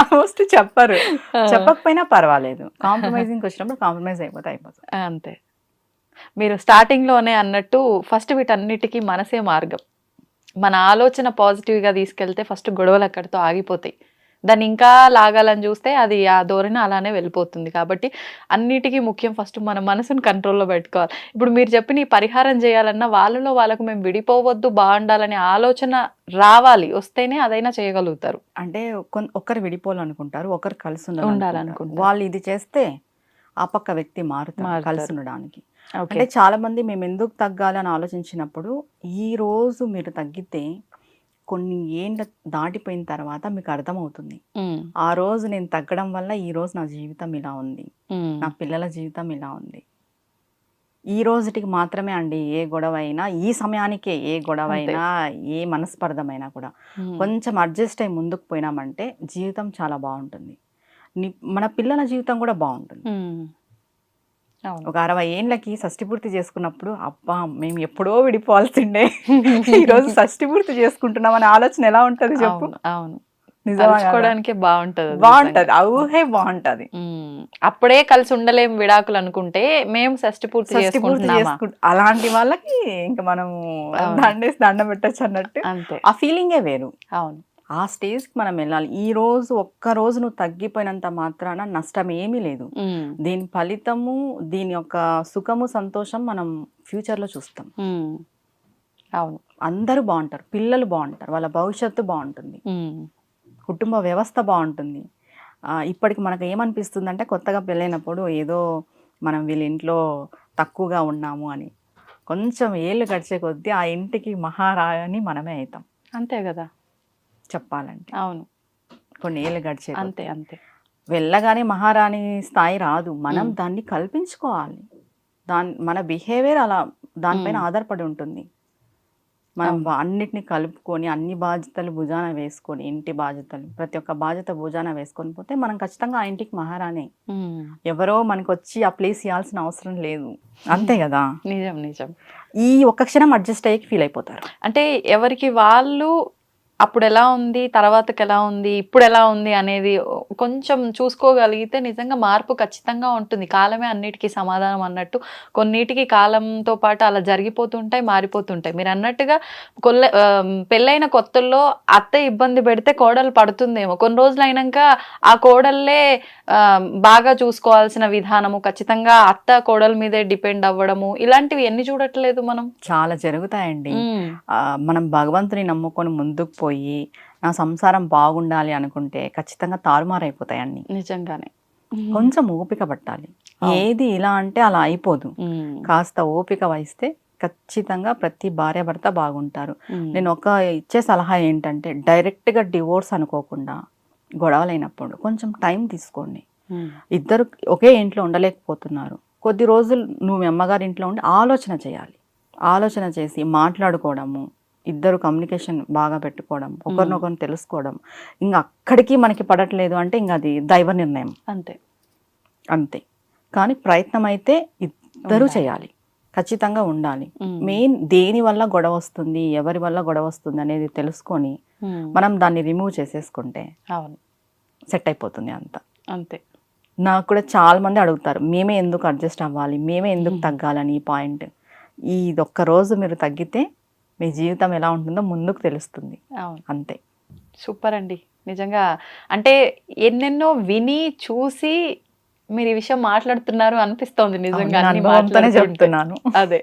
ఆల్మోస్ట్ చెప్పరు. చెప్పకపోయినా పర్వాలేదు, కాంప్రమైజింగ్కి వచ్చినప్పుడు కాంప్రమైజ్ అయిపోతుంది. అంతే. మీరు స్టార్టింగ్లోనే అన్నట్టు ఫస్ట్ వీటన్నిటికీ మనసే మార్గం. మన ఆలోచన పాజిటివ్గా తీసుకెళ్తే ఫస్ట్ గొడవలు అక్కడితో ఆగిపోతాయి. దాన్ని ఇంకా లాగాలని చూస్తే అది ఆ ధోరణి అలానే వెళ్ళిపోతుంది. కాబట్టి అన్నిటికీ ముఖ్యం ఫస్ట్ మన మనసును కంట్రోల్లో పెట్టుకోవాలి. ఇప్పుడు మీరు చెప్పిన ఈ పరిహారం చేయాలన్నా వాళ్ళకు మేము విడిపోవద్దు, బాగుండాలనే ఆలోచన రావాలి, వస్తేనే అదైనా చేయగలుగుతారు. అంటే ఒకరు విడిపోవాలనుకుంటారు, ఒకరు కలిసి ఉండాలనుకుంటారు. వాళ్ళు ఇది చేస్తే ఆ పక్క వ్యక్తి మారుతారు కలిసి ఉండడానికి. అంటే చాలా మంది మేము ఎందుకు తగ్గాలి అని ఆలోచించినప్పుడు, ఈ రోజు మీరు తగ్గితే కొన్ని ఏండ్ల దాటిపోయిన తర్వాత మీకు అర్థమవుతుంది. ఉమ్, ఆ రోజు నేను తగ్గడం వల్ల ఈ రోజు నా జీవితం ఇలా ఉంది, ఉమ్, నా పిల్లల జీవితం ఇలా ఉంది. ఈ రోజుటికి మాత్రమే అండి ఏ గొడవ అయినా, ఈ సమయానికే ఏ గొడవ అయినా, ఏ మనస్పర్ధమైనా కూడా ఉమ్, కొంచెం అడ్జస్ట్ అయి ముందుకు పోయినామంటే జీవితం చాలా బాగుంటుంది. మన పిల్లల జీవితం కూడా బాగుంటుంది. ఉమ్. అవును. ఒక 60 ఏండ్లకి షష్టి పూర్తి చేసుకున్నప్పుడు అబ్బా మేము ఎప్పుడో విడిపోవాల్సిండే ఈరోజు షష్టి పూర్తి చేసుకుంటున్నాం అనే ఆలోచన ఎలా ఉంటది చెప్పు. అవును, అవును. నిజమా కదా? కలుసుకోవడానికే బాగుంటది అది బాగుంటది, నిజంగా. ఆ ఊహే బాగుంటది. అప్పుడే కలిసి ఉండలేం విడాకులు అనుకుంటే మేము షష్టి పూర్తి షష్టి పూర్తి చేసుకుంటున్నామా, అలాంటి వాళ్ళకి ఇంకా మనము అవును. దండేసి దండం పెట్టచ్చు అన్నట్టు అంతే. ఆ ఫీలింగే వేరు. అవును. ఆ స్టేజ్కి మనం వెళ్ళాలి. ఈ రోజు ఒక్క రోజు నువ్వు తగ్గిపోయినంత మాత్రాన నష్టం ఏమీ లేదు. ఉమ్, దీని ఫలితము, దీని యొక్క సుఖము సంతోషం మనం ఫ్యూచర్లో చూస్తాం. ఉమ్. అవును. అందరూ బాగుంటారు, పిల్లలు బాగుంటారు, వాళ్ళ భవిష్యత్తు బాగుంటుంది, ఉమ్, కుటుంబ వ్యవస్థ బాగుంటుంది. ఇప్పటికి మనకు ఏమనిపిస్తుంది అంటే కొత్తగా పెళ్ళైనప్పుడు ఏదో మనం వీళ్ళ ఇంట్లో తక్కువగా ఉన్నాము అని. కొంచెం ఏళ్ళు గడిచే కొద్దీ ఆ ఇంటికి మహారాణి మనమే అవుతాం అంతే కదా. చెప్పాలంటే. అవును, కొన్ని ఏళ్ళు గడిచే కొద్దీ. అంతే అంతే. వెళ్ళగానే మహారాణి స్థాయి రాదు, మనం దాన్ని కల్పించుకోవాలి. మన బిహేవియర్ అలా దానిపైన ఆధారపడి ఉంటుంది. మనం అన్నిటిని కలుపుకొని అన్ని బాధ్యతలు భుజాన వేసుకొని, ఇంటి బాధ్యతలు ప్రతి ఒక్క బాధ్యత భుజాన వేసుకొని పోతే మనం ఖచ్చితంగా ఆ ఇంటికి మహారాణి. ఉమ్, ఎవరో మనకు వచ్చి ఆ ప్లేస్ ఇవ్వాల్సిన అవసరం లేదు. అంతే కదా. నిజం నిజం. ఈ ఒక్క క్షణం అడ్జస్ట్ అయ్యి ఫీల్ అయిపోతారు. అంటే ఎవరికి వాళ్ళు అప్పుడు ఎలా ఉంది, తర్వాతకి ఎలా ఉంది, ఇప్పుడు ఎలా ఉంది అనేది కొంచెం చూసుకోగలిగితే నిజంగా మార్పు ఖచ్చితంగా ఉంటుంది. కాలమే అన్నిటికీ సమాధానం అన్నట్టు కొన్నిటికి కాలంతో పాటు అలా జరిగిపోతుంటాయి, మారిపోతుంటాయి. మీరు అన్నట్టుగా పెళ్ళైన కొత్తల్లో అత్త ఇబ్బంది పెడితే కోడలు పడుతుందేమో, కొన్ని రోజులు అయినాక ఆ కోడళ్ళే బాగా చూసుకోవాల్సిన విధానము, ఖచ్చితంగా అత్త కోడల మీదే డిపెండ్ అవ్వడము, ఇలాంటివి ఎన్ని చూడట్లేదు మనం. చాలా జరుగుతాయండి. మనం భగవంతుని నమ్ముకొని ముందుకు పోయి నా సంసారం బాగుండాలి అనుకుంటే ఖచ్చితంగా తారుమారైపోతాయి అన్ని. నిజంగానే. కొంచెం ఓపిక పట్టాలి. ఏది ఇలా అంటే అలా అయిపోదు. కాస్త ఓపిక వహిస్తే ఖచ్చితంగా ప్రతి భార్య భర్త బాగుంటారు. నేను ఇచ్చే సలహా ఏంటంటే డైరెక్ట్గా డివోర్స్ అనుకోకుండా గొడవలైనప్పుడు కొంచెం టైం తీసుకోండి. ఇద్దరు ఒకే ఇంట్లో ఉండలేకపోతున్నారు, కొద్ది రోజులు నువ్వు మీ అమ్మగారి ఇంట్లో ఉండి ఆలోచన చేయాలి. ఆలోచన చేసి మాట్లాడుకోవడము, ఇద్దరు కమ్యూనికేషన్ బాగా పెట్టుకోవడం, ఒకరినొకరిని తెలుసుకోవడం. ఇంకా అక్కడికి మనకి పడట్లేదు అంటే ఇంకా అది దైవ నిర్ణయం. అంతే అంతే. కానీ ప్రయత్నం అయితే ఇద్దరు చేయాలి, ఖచ్చితంగా ఉండాలి. మెయిన్ దేని వల్ల గొడవ వస్తుంది, ఎవరి వల్ల గొడవ వస్తుంది అనేది తెలుసుకొని మనం దాన్ని రిమూవ్ చేసేసుకుంటే అవును సెట్ అయిపోతుంది అంతా. అంతే. నాకు కూడా చాలా మంది అడుగుతారు, మేమే ఎందుకు అడ్జస్ట్ అవ్వాలి, మేమే ఎందుకు తగ్గాలని. ఈ పాయింట్ ఒక్క రోజు మీరు తగ్గితే మీ జీవితం ఎలా ఉంటుందో ముందుకు తెలుస్తుంది. అవును అంతే. సూపర్ అండి నిజంగా. అంటే ఎన్నెన్నో విని చూసి మీరు ఈ విషయం మాట్లాడుతున్నారు అనిపిస్తోంది నిజంగా. అనుభవంతోనే చెప్తున్నాను అదే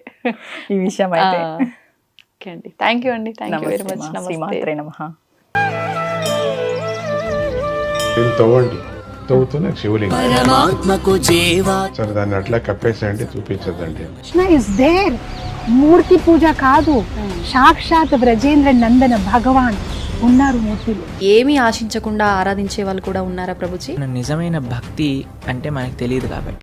ఈ విషయం అయితే. ఓకే అండి, థ్యాంక్ యూ అండి, థ్యాంక్ యూ వెరీ మచ్. శ్రీమాత్రే నమః. తవ్వండి, తవ్వుతున్న శివలింగం. పరమాత్మకు జీవా సరే దాన్ని అట్లా కప్పేసేయండి, చూపించదండి. Krishna is there. మూర్తి పూజ కాదు, సాక్షాత్ బ్రజేంద్ర నందన భగవాన్ ఉన్నారు మూర్తిలో. ఏమీ ఆశించకుండా ఆరాధించే వాళ్ళు కూడా ఉన్నారా ప్రభుజీ? నిజమైన భక్తి అంటే మనకు తెలియదు కాబట్టి